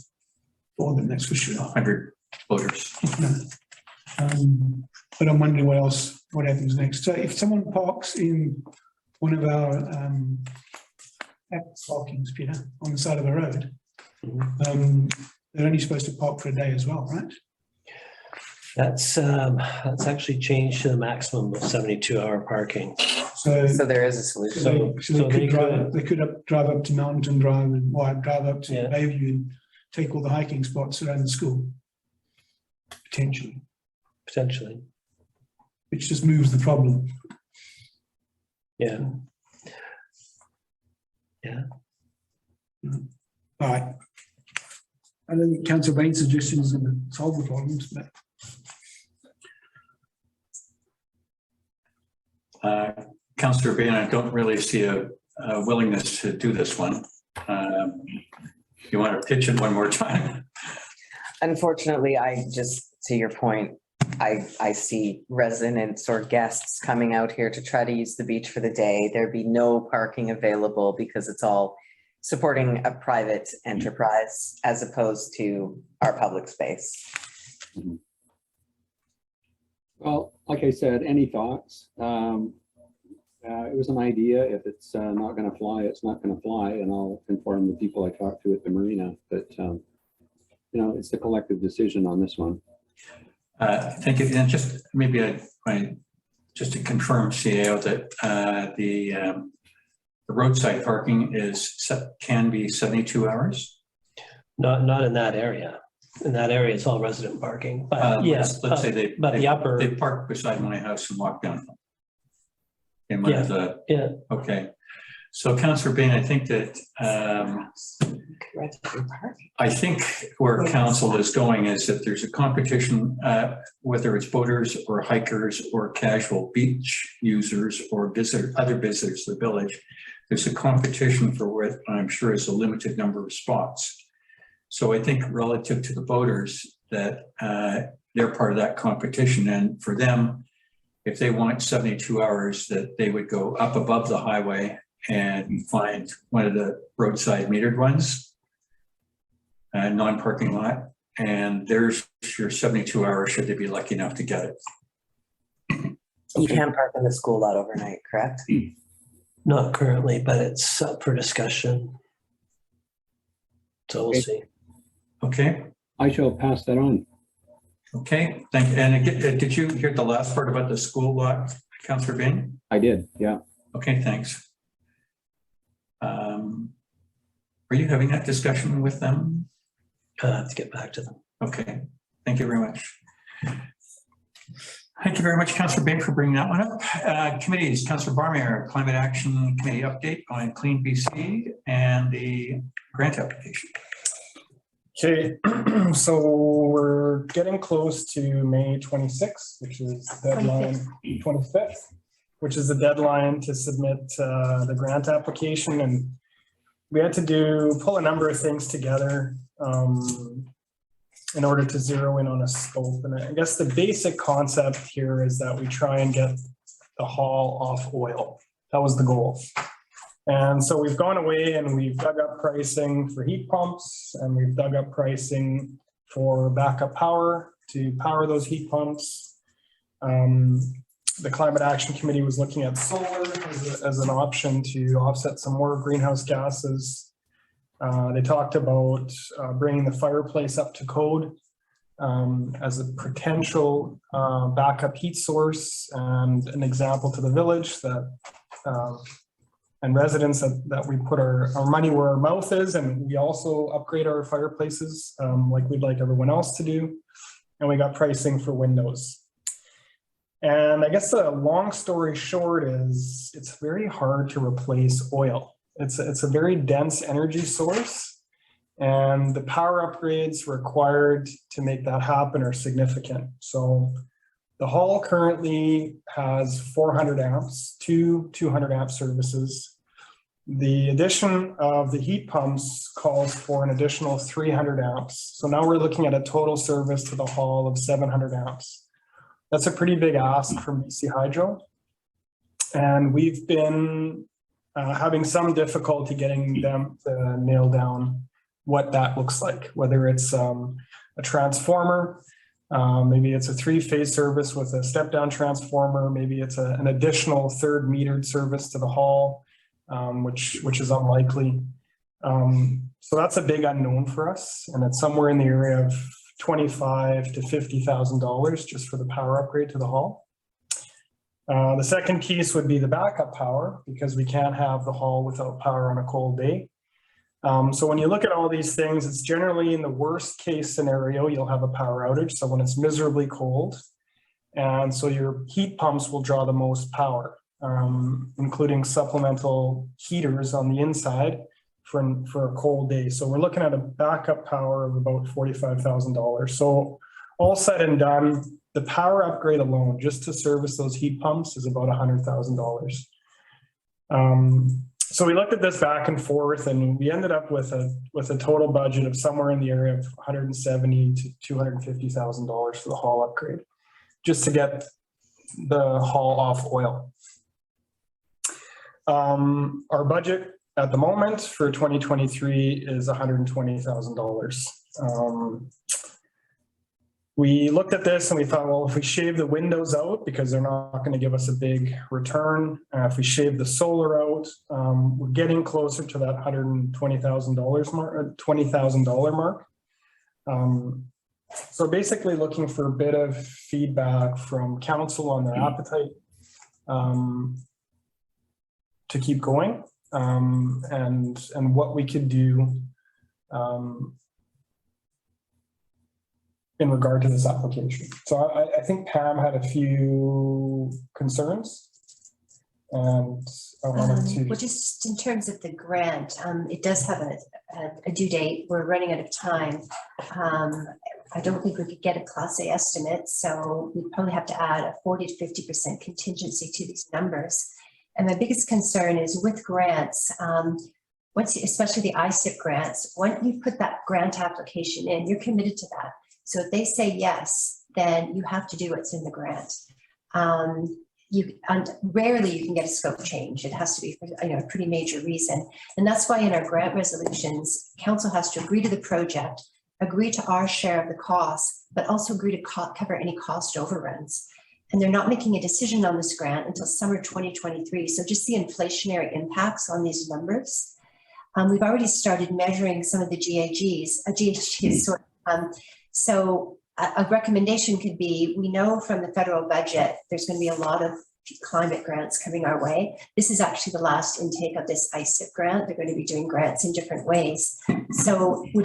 them, that's for sure. 100 voters. But I'm wondering what happens next. So if someone parks in one of our parkings, Peter, on the side of the road, they're only supposed to park for a day as well, right? That's actually changed to the maximum of 72-hour parking. So there is a solution. They could drive up to Mountain Drive and drive up to Bayview and take all the hiking spots around the school. Potentially. Which just moves the problem. Yeah. All right. I don't think Councillor Bain's suggestion is going to solve the problems, but. Councillor Bain, I don't really see a willingness to do this one. You want to pitch it one more time? Unfortunately, to your point, I see residents or guests coming out here to try to use the beach for the day. There'd be no parking available because it's all supporting a private enterprise as opposed to our public space. Well, like I said, any thoughts? It was an idea. If it's not going to fly, it's not going to fly, and I'll inform the people I talked to at the marina. But it's the collective decision on this one. Thank you. And just maybe just to confirm, CAO, that the the roadside parking can be 72 hours? Not in that area. In that area, it's all resident parking, but yes. Let's say they park beside my house and walk down. In one of the, Yeah. okay. So Councillor Bain, I think that, I think where council is going is that there's a competition, whether it's boaters or hikers or casual beach users or other visitors to the village, there's a competition for what I'm sure is a limited number of spots. So I think relative to the boaters that they're part of that competition, and for them, if they want 72 hours, that they would go up above the highway and find one of the roadside metered ones, non-parking lot, and there's your 72 hours should they be lucky enough to get it. You can't park in the school lot overnight, correct? Not currently, but it's up for discussion. So we'll see. Okay. I shall pass that on. Okay, thank you. And again, did you hear the last part about the school lot, Councillor Bain? I did, yeah. Okay, thanks. Are you having that discussion with them? I have to get back to them. Okay, thank you very much. Thank you very much, Councillor Bain, for bringing that one up. Committees, Councillor Barmere, Climate Action Committee update on Clean BC and the grant application. Okay, so we're getting close to May 26th, which is the deadline, 25th, which is the deadline to submit the grant application. And we had to pull a number of things together in order to zero in on a scope. And I guess the basic concept here is that we try and get the haul off oil. That was the goal. And so we've gone away and we've dug up pricing for heat pumps, and we've dug up pricing for backup power to power those heat pumps. The Climate Action Committee was looking at solar as an option to offset some more greenhouse gases. They talked about bringing the fireplace up to code as a potential backup heat source and an example to the village that and residents that we put our money where our mouth is, and we also upgrade our fireplaces like we'd like everyone else to do. And we got pricing for windows. And I guess the long story short is it's very hard to replace oil. It's a very dense energy source, and the power upgrades required to make that happen are significant. So the hall currently has 400 amps, two 200 amp services. The addition of the heat pumps calls for an additional 300 amps. So now we're looking at a total service to the hall of 700 amps. That's a pretty big ask from BC Hydro. And we've been having some difficulty getting them to nail down what that looks like, whether it's a transformer, maybe it's a 3-phase service with a step-down transformer, maybe it's an additional third metered service to the hall, which is unlikely. So that's a big unknown for us, and it's somewhere in the area of $25,000 to $50,000 just for the power upgrade to the hall. The second piece would be the backup power, because we can't have the hall without power on a cold day. So when you look at all these things, it's generally in the worst case scenario, you'll have a power outage. So when it's miserably cold, and so your heat pumps will draw the most power, including supplemental heaters on the inside for a cold day. So we're looking at a backup power of about $45,000. So all said and done, the power upgrade alone, just to service those heat pumps, is about $100,000. So we looked at this back and forth, and we ended up with a total budget of somewhere in the area of $170,000 to $250,000 for the hall upgrade, just to get the hall off oil. Our budget at the moment for 2023 is $120,000. We looked at this and we thought, well, if we shave the windows out, because they're not going to give us a big return, if we shave the solar out, we're getting closer to that $120,000 mark, $20,000 mark. So basically looking for a bit of feedback from council on their appetite to keep going. and what we could do in regard to this application. So I think Pam had a few concerns, and I wanted to. Well, just in terms of the grant, it does have a due date. We're running out of time. I don't think we could get a Class A estimate, so we'd probably have to add a 40 to 50% contingency to these numbers. And my biggest concern is with grants, especially the ISIP grants, once you put that grant application in, you're committed to that. So if they say yes, then you have to do what's in the grant. Rarely you can get a scope change. It has to be for a pretty major reason. And that's why in our grant resolutions, council has to agree to the project, agree to our share of the costs, but also agree to cover any cost overruns. And they're not making a decision on this grant until summer 2023. So just the inflationary impacts on these numbers. We've already started measuring some of the GHGs. So a recommendation could be, we know from the federal budget, there's going to be a lot of climate grants coming our way. This is actually the last intake of this ISIP grant. They're going to be doing grants in different ways. So we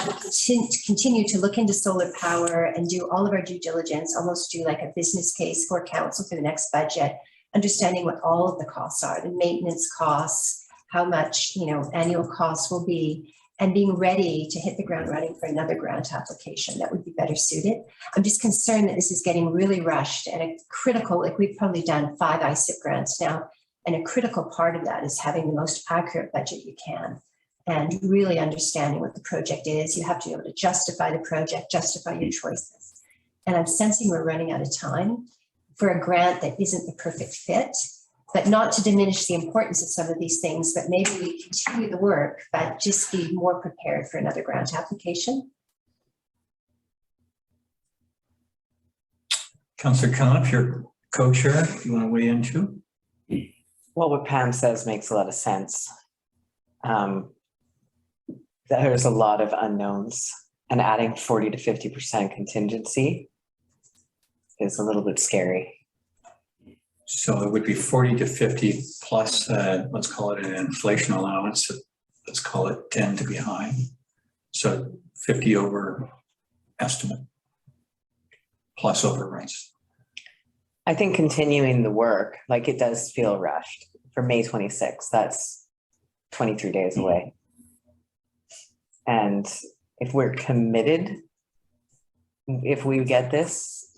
continue to look into solar power and do all of our due diligence, almost do like a business case for council for the next budget, understanding what all of the costs are, the maintenance costs, how much annual costs will be, and being ready to hit the ground running for another grant application that would be better suited. I'm just concerned that this is getting really rushed and a critical, like we've probably done 5 ISIP grants now, and a critical part of that is having the most accurate budget you can and really understanding what the project is. You have to be able to justify the project, justify your choices. And I'm sensing we're running out of time for a grant that isn't the perfect fit. But not to diminish the importance of some of these things, but maybe we continue the work, but just be more prepared for another grant application. Councillor Cunliffe, your co-chair, do you want to weigh in too? Well, what Pam says makes a lot of sense. There's a lot of unknowns, and adding 40 to 50% contingency is a little bit scary. So it would be 40 to 50 plus, let's call it an inflation allowance. Let's call it 10 to be high. So 50 over estimate plus overruns. I think continuing the work, like it does feel rushed for May 26th. That's 23 days away. And if we're committed, if we get this,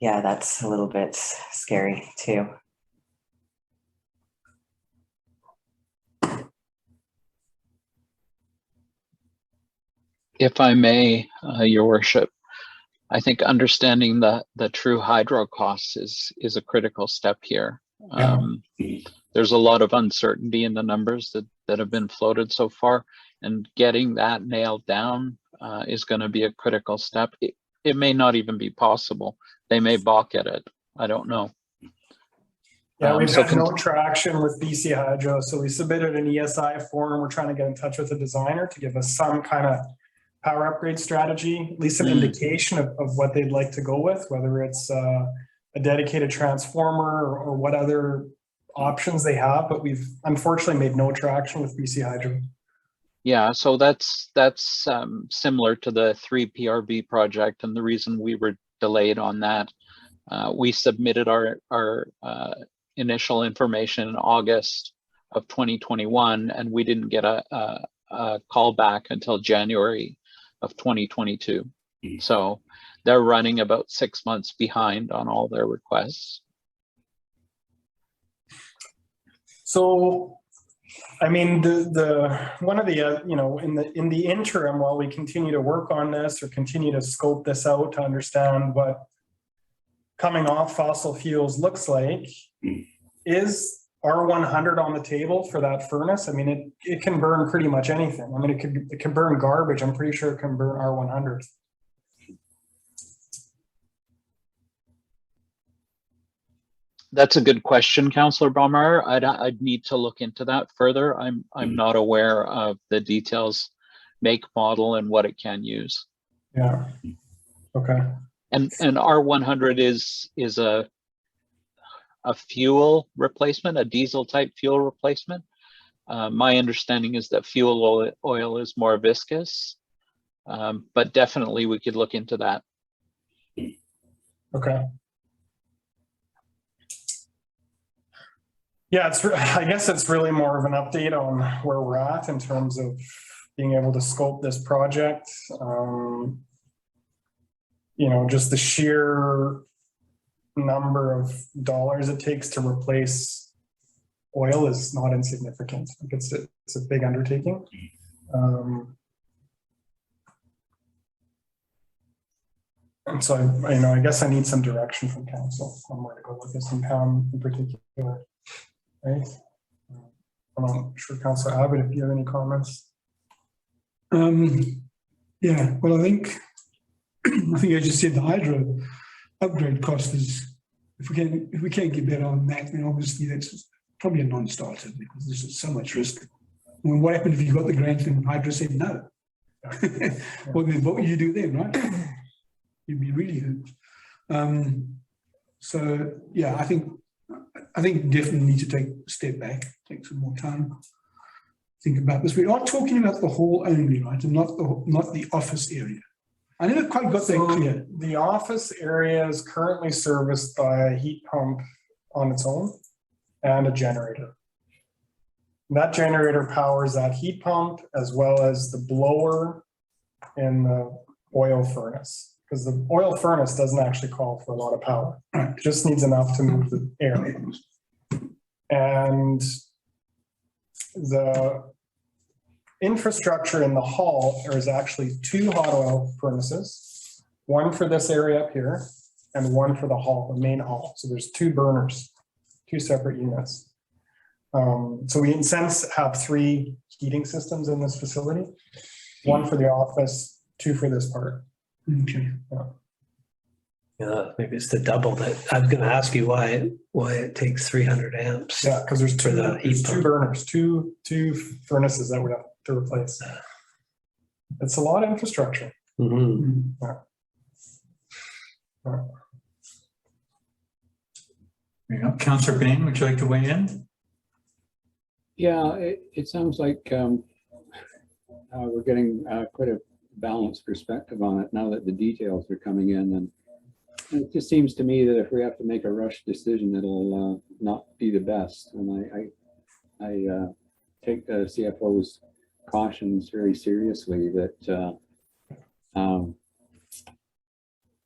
that's a little bit scary too. If I may, Your Worship, I think understanding the true hydro costs is a critical step here. Yeah. There's a lot of uncertainty in the numbers that have been floated so far, and getting that nailed down is going to be a critical step. It may not even be possible. They may balk at it. I don't know. Yeah, we've had no traction with BC Hydro. So we submitted an ESI form. We're trying to get in touch with the designer to give us some kind of power upgrade strategy, at least an indication of what they'd like to go with, whether it's a dedicated transformer or what other options they have. But we've unfortunately made no traction with BC Hydro. Yeah, so that's similar to the 3 PRV project, and the reason we were delayed on that. We submitted our initial information in August of 2021, and we didn't get a call back until January of 2022. So they're running about 6 months behind on all their requests. So, I mean, the one of the in the interim, while we continue to work on this or continue to scope this out to understand what coming off fossil fuels looks like, is R100 on the table for that furnace? I mean, it can burn pretty much anything. I mean, it can burn garbage. I'm pretty sure it can burn R100. That's a good question, Councillor Baumeier. I'd need to look into that further. I'm not aware of the details, make, model, and what it can use. Yeah. Okay. And R100 is a fuel replacement, a diesel type fuel replacement. My understanding is that fuel oil is more viscous, but definitely we could look into that. Okay. Yeah, I guess it's really more of an update on where we're at in terms of being able to scope this project. You know, just the sheer number of dollars it takes to replace oil is not insignificant. Like it's a big undertaking. And so, I guess I need some direction from council on where to go with this in town in particular. Right. I'm not sure, Councillor Abbott, if you have any comments. Yeah, well, I think I just said the hydro upgrade cost is, if we can't get better on that, then obviously that's probably a non-starter because there's so much risk. Well, what happened if you got the grant and hydro said no? Well, then what would you do then, right? You'd be really hurt. So yeah, I think definitely need to take a step back, take some more time, think about this. We are talking about the hall only, right, and not the office area. I never quite got that clear. The office area is currently serviced by a heat pump on its own and a generator. That generator powers that heat pump as well as the blower in the oil furnace. Because the oil furnace doesn't actually call for a lot of power. It just needs enough to move the air. And the infrastructure in the hall is actually 2 hot oil furnaces, one for this area up here and one for the hall, the main hall. So there's 2 burners, 2 separate units. So we in a sense have 3 heating systems in this facility, 1 for the office, 2 for this part. Okay. Yeah, maybe it's the double that. I'm going to ask you why it takes 300 amps. Yeah, because there's 2 burners, two furnaces that we have to replace. It's a lot of infrastructure. Mm-hmm. Yeah. Councillor Bain, would you like to weigh in? Yeah, it sounds like we're getting quite a balanced perspective on it now that the details are coming in, and it just seems to me that if we have to make a rush decision, it'll not be the best. And I take the CFO's cautions very seriously that the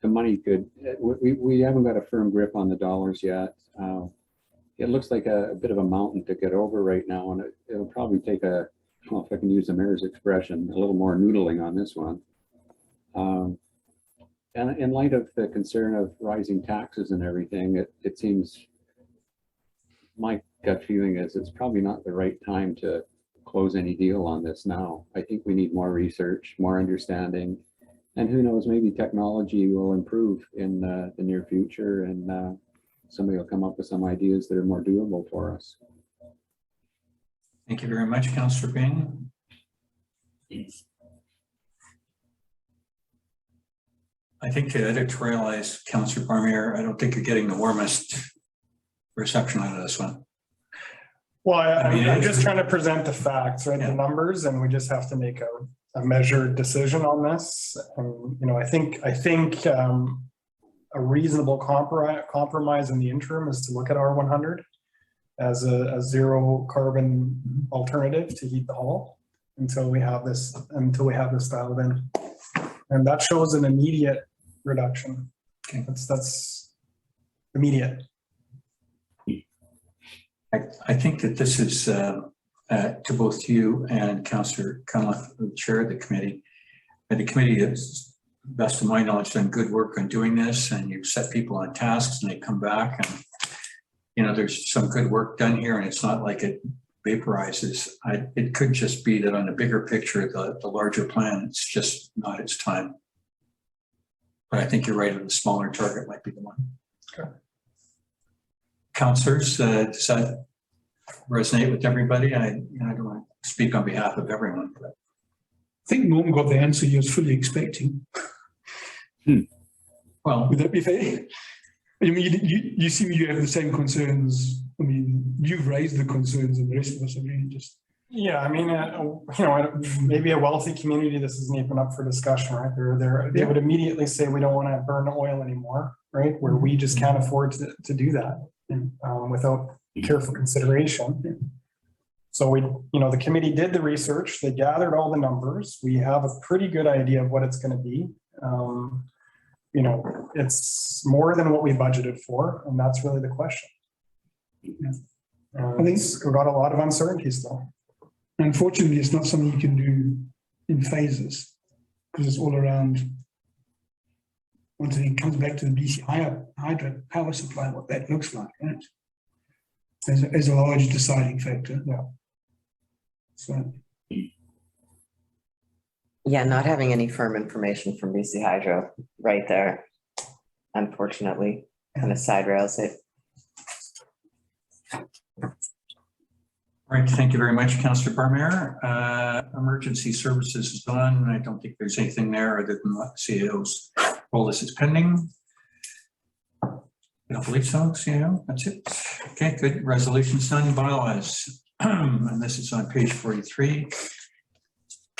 money could. We haven't got a firm grip on the dollars yet. It looks like a bit of a mountain to get over right now, and it'll probably take well, if I can use the mayor's expression, a little more noodling on this one. And in light of the concern of rising taxes and everything, it seems, my gut feeling is it's probably not the right time to close any deal on this now. I think we need more research, more understanding, and who knows, maybe technology will improve in the near future, and somebody will come up with some ideas that are more doable for us. Thank you very much, Councillor Bain. I think to editorialize Councillor Barmier, I don't think you're getting the warmest reception out of this one. Well, I'm just trying to present the facts, right? Yeah. The numbers, and we just have to make a measured decision on this. And, I think a reasonable compromise in the interim is to look at R100 as a zero carbon alternative to heat the hall until we have this dialed in, and that shows an immediate reduction. Okay, that's immediate. I think that this is to both you and Councillor Cunliffe, the chair of the committee. And the committee has, best of my knowledge, done good work on doing this, and you've set people on tasks and they come back, and there's some good work done here, and it's not like it vaporizes. It could just be that on the bigger picture, the larger plan, it's just not its time. But I think you're right, the smaller target might be the one. Okay. Councillors, does that resonate with everybody? I don't want to speak on behalf of everyone, but I think Norm got the answer he was fully expecting. Well, would that be fair? I mean, you seem you have the same concerns. I mean, you've raised the concerns and the rest of us have really just. Yeah, I mean, maybe a wealthy community, this isn't even up for discussion, right? They would immediately say, we don't want to burn oil anymore, right? Where we just can't afford to do that without careful consideration. So the committee did the research, they gathered all the numbers. We have a pretty good idea of what it's going to be. It's more than what we budgeted for, and that's really the question. I think we've got a lot of uncertainties though. Unfortunately, it's not something you can do in phases because it's all around. Once it comes back to the BC hydro power supply, what that looks like, right? As a large deciding factor. Yeah. So. Yeah, not having any firm information from BC Hydro right there, unfortunately, kind of side rails it. All right, thank you very much, Councillor Barmer. Emergency services is on. I don't think there's anything there other than what CAO's role is pending. I don't believe so, CAO, that's it. Okay, good. Resolutions done, bylaws. And this is on page 43.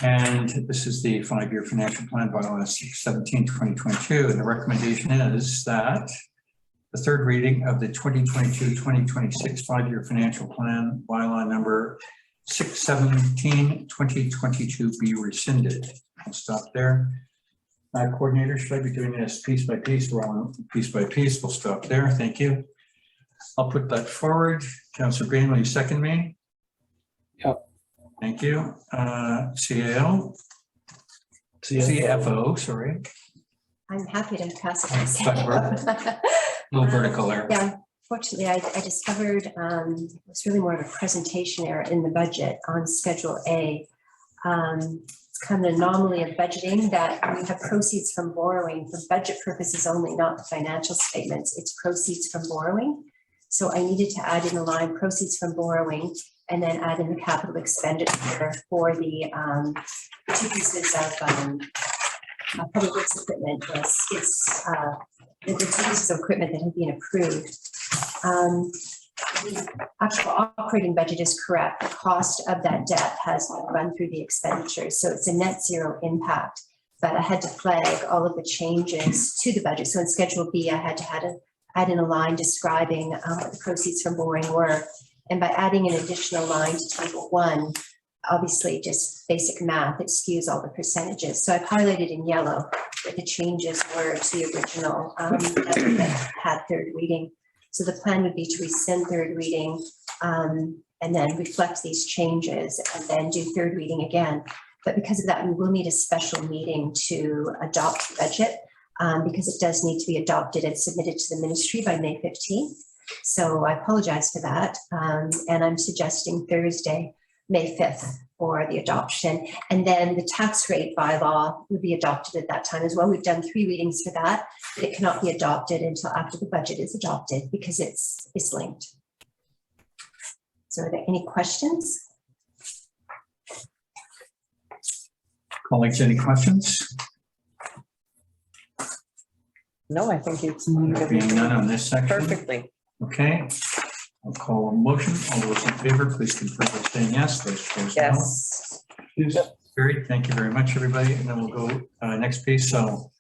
And this is the 5-year financial plan bylaws 6/17/2022. And the recommendation is that the third reading of the 2022-2026 5-year financial plan bylaw number 6/17/2022 be rescinded. I'll stop there. Coordinator, should I be doing this piece by piece? Well, piece by piece, we'll stop there. Thank you. I'll put that forward. Councillor Bain, will you second me? Yep. Thank you. CAO? CFO, sorry. I'm happy to pass it. A little vertical there. Yeah, fortunately, I discovered it was really more of a presentation error in the budget on Schedule A. It's kind of an anomaly of budgeting that we have proceeds from borrowing for budget purposes only, not the financial statements. It's proceeds from borrowing. So I needed to add in a line proceeds from borrowing and then add in the capital expenditure for the 2 pieces of public works equipment. The 2 pieces of equipment that have been approved. The actual operating budget is correct. The cost of that debt has been run through the expenditures. So it's a net zero impact, but I had to flag all of the changes to the budget. So in Schedule B, I had to add in a line describing what the proceeds from borrowing were. And by adding an additional line to Table 1, obviously just basic math, it skews all the percentages. So I've highlighted in yellow what the changes were to the original that had third reading. So the plan would be to rescind third reading and then reflect these changes and then do third reading again. But because of that, we will need a special meeting to adopt the budget because it does need to be adopted and submitted to the ministry by May 15th. So I apologize for that. And I'm suggesting Thursday, May 5th for the adoption. And then the tax rate bylaw would be adopted at that time as well. We've done 3 readings for that, but it cannot be adopted until after the budget is adopted because it's linked. So are there any questions? Colleagues, any questions? No, I think it's Being none on this section. perfectly. Okay, I'll call a motion. All those in favor, please confirm by saying yes. Those opposed, no. Yes. Yes. Carried. Thank you very much, everybody. And then we'll go next piece. So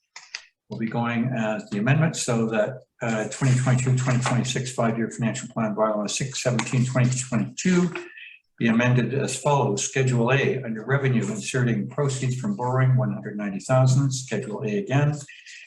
we'll be going as the amendment so that 2022-2026 5-year financial plan bylaw 6/17/2022 be amended as follows. Schedule A under revenue, inserting proceeds from borrowing 190,000. Schedule A again.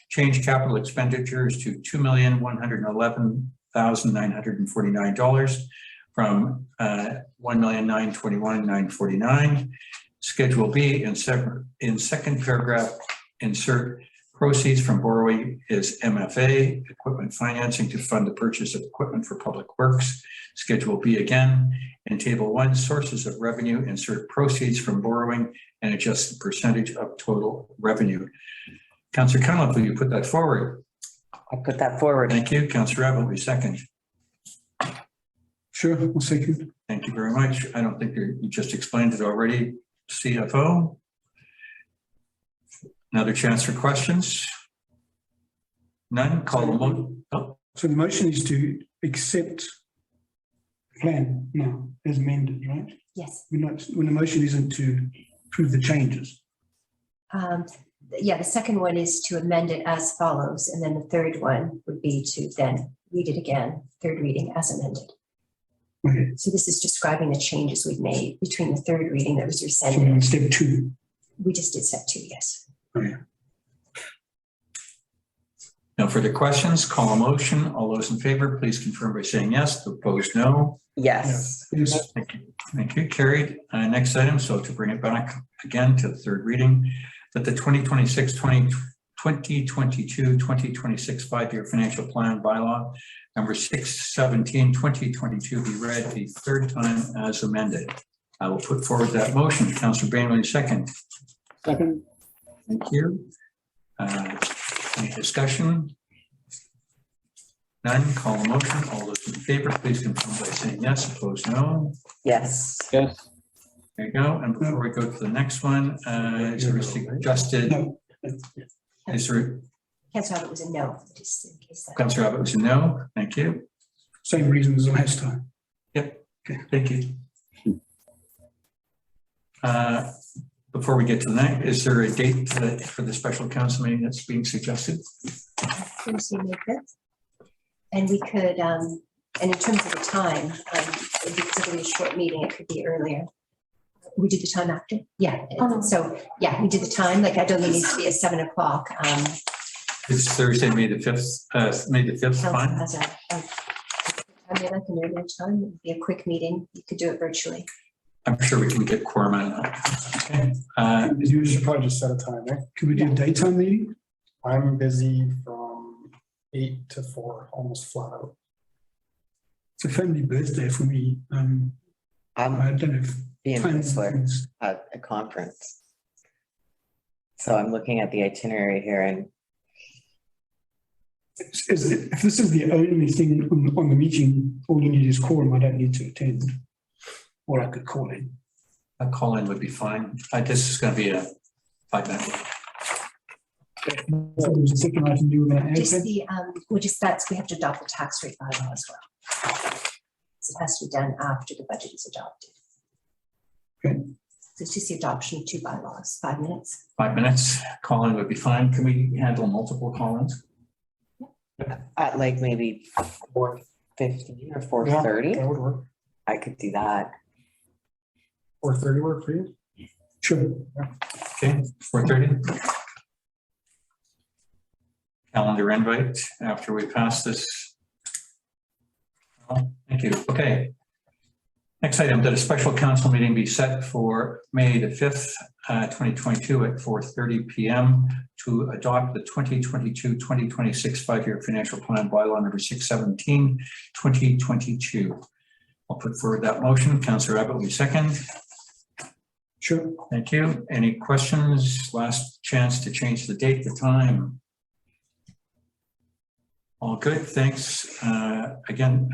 Change capital expenditures to $2,111,949 from $1,921,949. Schedule B in second paragraph, insert proceeds from borrowing is MFA, equipment financing to fund the purchase of equipment for public works. Schedule B again, in Table 1, sources of revenue, insert proceeds from borrowing and adjust the percentage of total revenue. Councillor Cunliffe, will you put that forward? I'll put that forward. Thank you. Councillor Abbott, will you second? Sure, I'll second. Thank you very much. I don't think you just explained it already. CFO. Another chance for questions? None? Call the motion. Oh, So the motion is to accept the plan now as amended, right? Yes. When the motion isn't to approve the changes. Yeah, the second one is to amend it as follows, and then the third one would be to then read it again, third reading as amended. Okay, So this is describing the changes we've made between the third reading that was so we're on rescinded. step 2. We just did step 2, yes. Okay. No further questions, call a motion. All those in favor, please confirm by saying yes. Opposed, no. Yes. Yes. Thank you. Thank you. Carried. Next item. So to bring it back again to the third reading, that the 2022-2026 5-year financial plan bylaw number 617/2022 be read the third time as amended. I will put forward that motion. Councillor Bain, will you second? Second. Thank you. Any discussion? None. Call a motion. All those in favor, please confirm by saying yes. Opposed, no. Yes. Yes. There you go. And before we go to the next one, is there a suggested, No. is there, Councillor Abbott was a no, just in case that. Councillor Abbott was a no. Thank you. Same reason as last time. Yep. Okay. Thank you. Before we get to the next, is there a date for the special council meeting that's being suggested? Thursday, May 5th. And we could, and in terms of the time, because it'll be a short meeting, it could be earlier. We did the time after? Yeah. So, yeah, we did the time, like I don't think it needs to be at 7 o'clock. It's Thursday, May the 5th, May the 5th, Council fine. has I mean, like an earlier time, it would be a quick meeting. You could do it virtually. I'm sure we can get quorum out of that. Okay. You should probably just set a time, eh? Could we do a daytime meeting? I'm busy from 8 to 4, almost flat out. It's a family birthday for me. I I'm don't know if being plans Whistler things- at a conference. So I'm looking at the itinerary here and if this is the only thing on the meeting, all you need is quorum. I don't need to attend. Or I could call in. A call in would be fine. This is going to be a 5-minute. So there's a second item you were going to add. Just Pat? the, we have to adopt the tax rate bylaw as well. So it has to be done after the budget is adopted. Okay. So it's just the adoption of 2 bylaws, 5 minutes. 5 minutes. Call in would be fine. Can we handle multiple call-ins? at like maybe 4:15 or 4:30. That would work. I could do that. 4:30 work for you? Sure. Okay, 4:30. Calendar invite after we pass this. Thank you. Okay. Next item, that a special council meeting be set for May the 5th, 2022 at 4:30 p.m. to adopt the 2022-2026 5-year financial plan bylaw number 617, 2022. I'll put forward that motion. Councillor Abbott, will you second? Sure. Thank you. Any questions? Last chance to change the date, the time. All good, thanks. Again,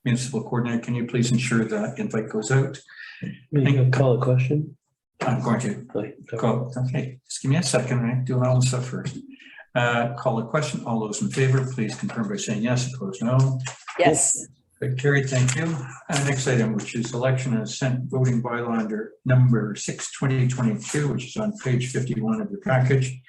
Municipal Coordinator, can you please ensure that invite goes out? You can call a question. I'm going to go, okay, just give me a second, right? Do all the stuff first. Call a question. All those in favor, please confirm by saying yes, opposed no. Yes. Good, carried, thank you. Next item, which is election and assent voting bylaw under number 6/2022, which is on page 51 of your package.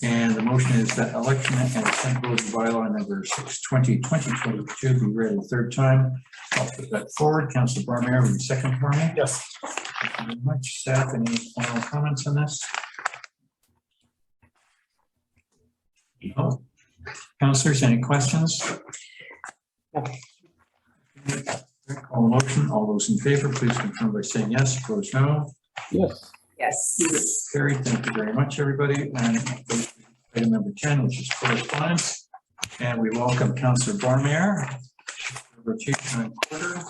And the motion is that election and assent voting bylaw number 6/2022 be read a third time. I'll put that forward. Councillor Barmere, will you second for me? Yes. Thank you very much. Staff, any final comments on this? No. Councillors, any questions? Call a motion. All those in favor, please confirm by saying yes, opposed no. Yes. Yes. Carried. Thank you very much, everybody. And item number 10, which is correspondence. And we welcome Councillor Barmere, rotation and quarter.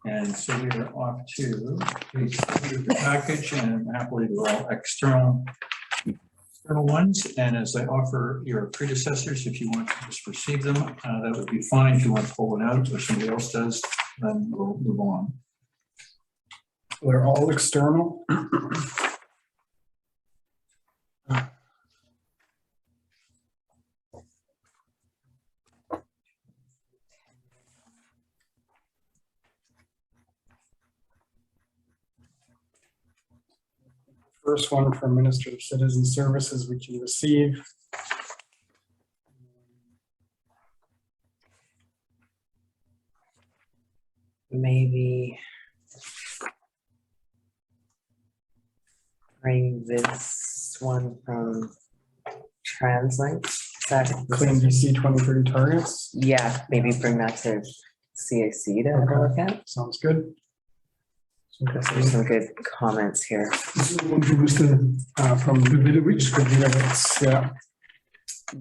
And so we are off to page 3 of the package, and happily they're all external ones. And as I offer your predecessors, if you want to just receive them, that would be fine. If you want to pull it out or somebody else does, then we'll move on. They're all external. First one from Minister of Citizen Services we can receive. Maybe bring this one from TransLink. Clean BC 2030 targets. Yeah, maybe bring that to CAC to have a look at. Sounds good. There's some good comments here. This is one from Mr. From Davidovich. Yeah.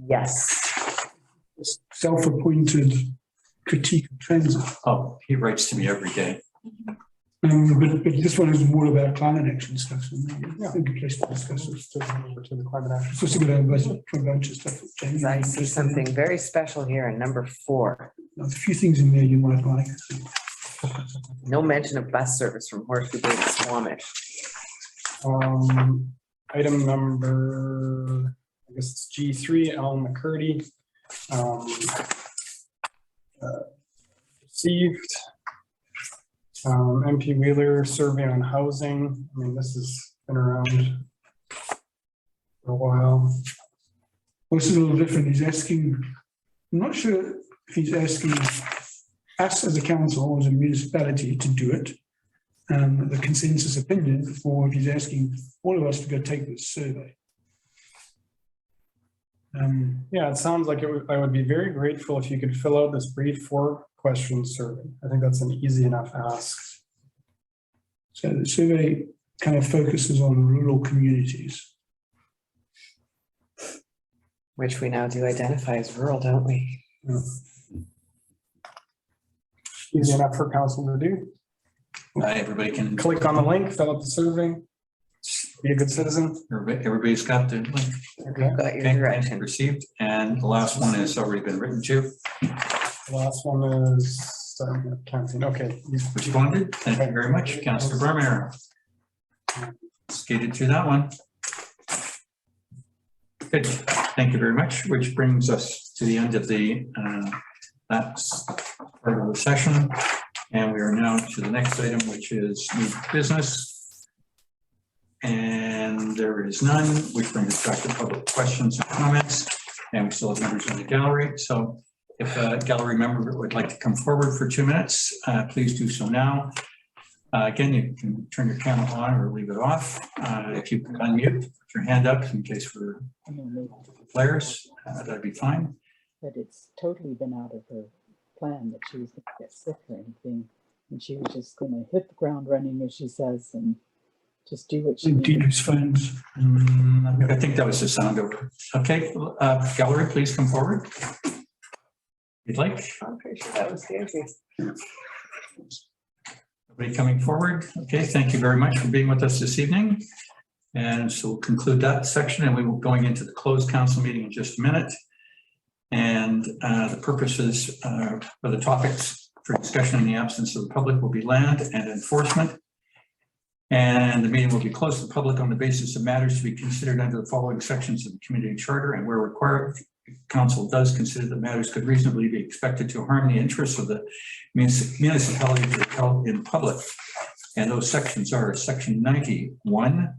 Yes. Self-appointed critique of transit. Oh, he writes to me every day. But this one is more about climate action stuff. So maybe a good place to discuss it. To the climate action. It's also got a bunch of stuff. I see something very special here in number 4. There's a few things in there you might like. No mention of bus service from Horseshoe Bay to Squamish. Item number, I guess it's G3, Alan McCurdy. Received. MP Wheeler survey on housing. I mean, this has been around for a while. Well, this is a little different. He's asking, I'm not sure if he's asking us as a council or as a municipality to do it, the consensus opinion, or if he's asking all of us to go take this survey. Yeah, it sounds like I would be very grateful if you could fill out this brief 4-question survey. I think that's an easy enough ask. So the survey kind of focuses on rural communities. Which we now do identify as rural, don't we? Yeah. Easy enough for council to do. Everybody can Click on the link, fill out the survey, be a good citizen. Everybody's got the link. We've got your Okay, direction. received. And the last one has already been written to. The last one is campaign. Okay. Responded. Thank you very much, Councillor Barmera. Skated through that one. Good. Thank you very much, which brings us to the end of the that's part of the session. And we are now to the next item, which is new business. And there is none, which brings us back to public questions and comments. And we still have members in the gallery. So if a gallery member would like to come forward for 2 minutes, please do so now. Again, you can turn your camera on or leave it off. If you can unmute, put your hand up in case for flares, that'd be fine. But it's totally been out of her plan that she was going to get sick or anything. And she was just going to hit the ground running, as she says, and just do what she Dina's phones. I think that was the sound over. Okay, gallery, please come forward. If you'd like. I'm pretty sure that was Daisy. Everybody coming forward. Okay, thank you very much for being with us this evening. And so we'll conclude that section and we will be going into the closed council meeting in just a minute. And the purposes for the topics for discussion in the absence of the public will be land and enforcement. And the meeting will be closed to the public on the basis of matters to be considered under the following sections of the community charter, and where required, council does consider that matters could reasonably be expected to harm the interests of the municipality to be held in public. And those sections are section 91,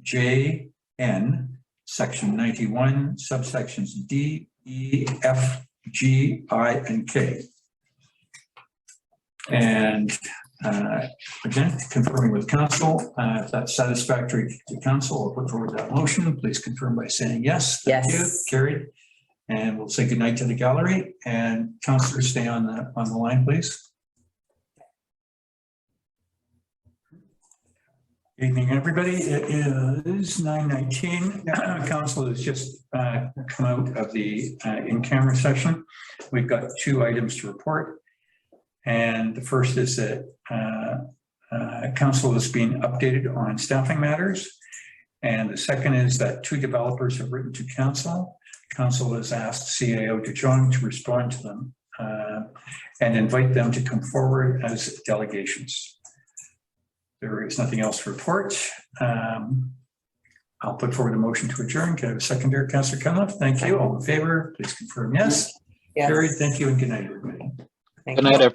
J, N, section 91, subsections D, E, F, G, I, and K. And again, confirming with council, if that's satisfactory to council, I'll put forward that motion. Please confirm by saying yes. Thank you. Carried. And we'll say goodnight to the gallery, and councillors stay on the line, please. Good evening, everybody. It is 9:19. Council has just come out of the in-camera session. We've got 2 items to report. And the first is that council is being updated on staffing matters. And the second is that 2 developers have written to council. Council has asked CAO DeJong to respond to them and invite them to come forward as delegations. There is nothing else to report. I'll put forward a motion to adjourn. Can I have a seconder, Councillor Cunliffe? Thank you. All in favor, please confirm yes. Yes. Carried. Thank you and good night, everybody. Good night, everyone.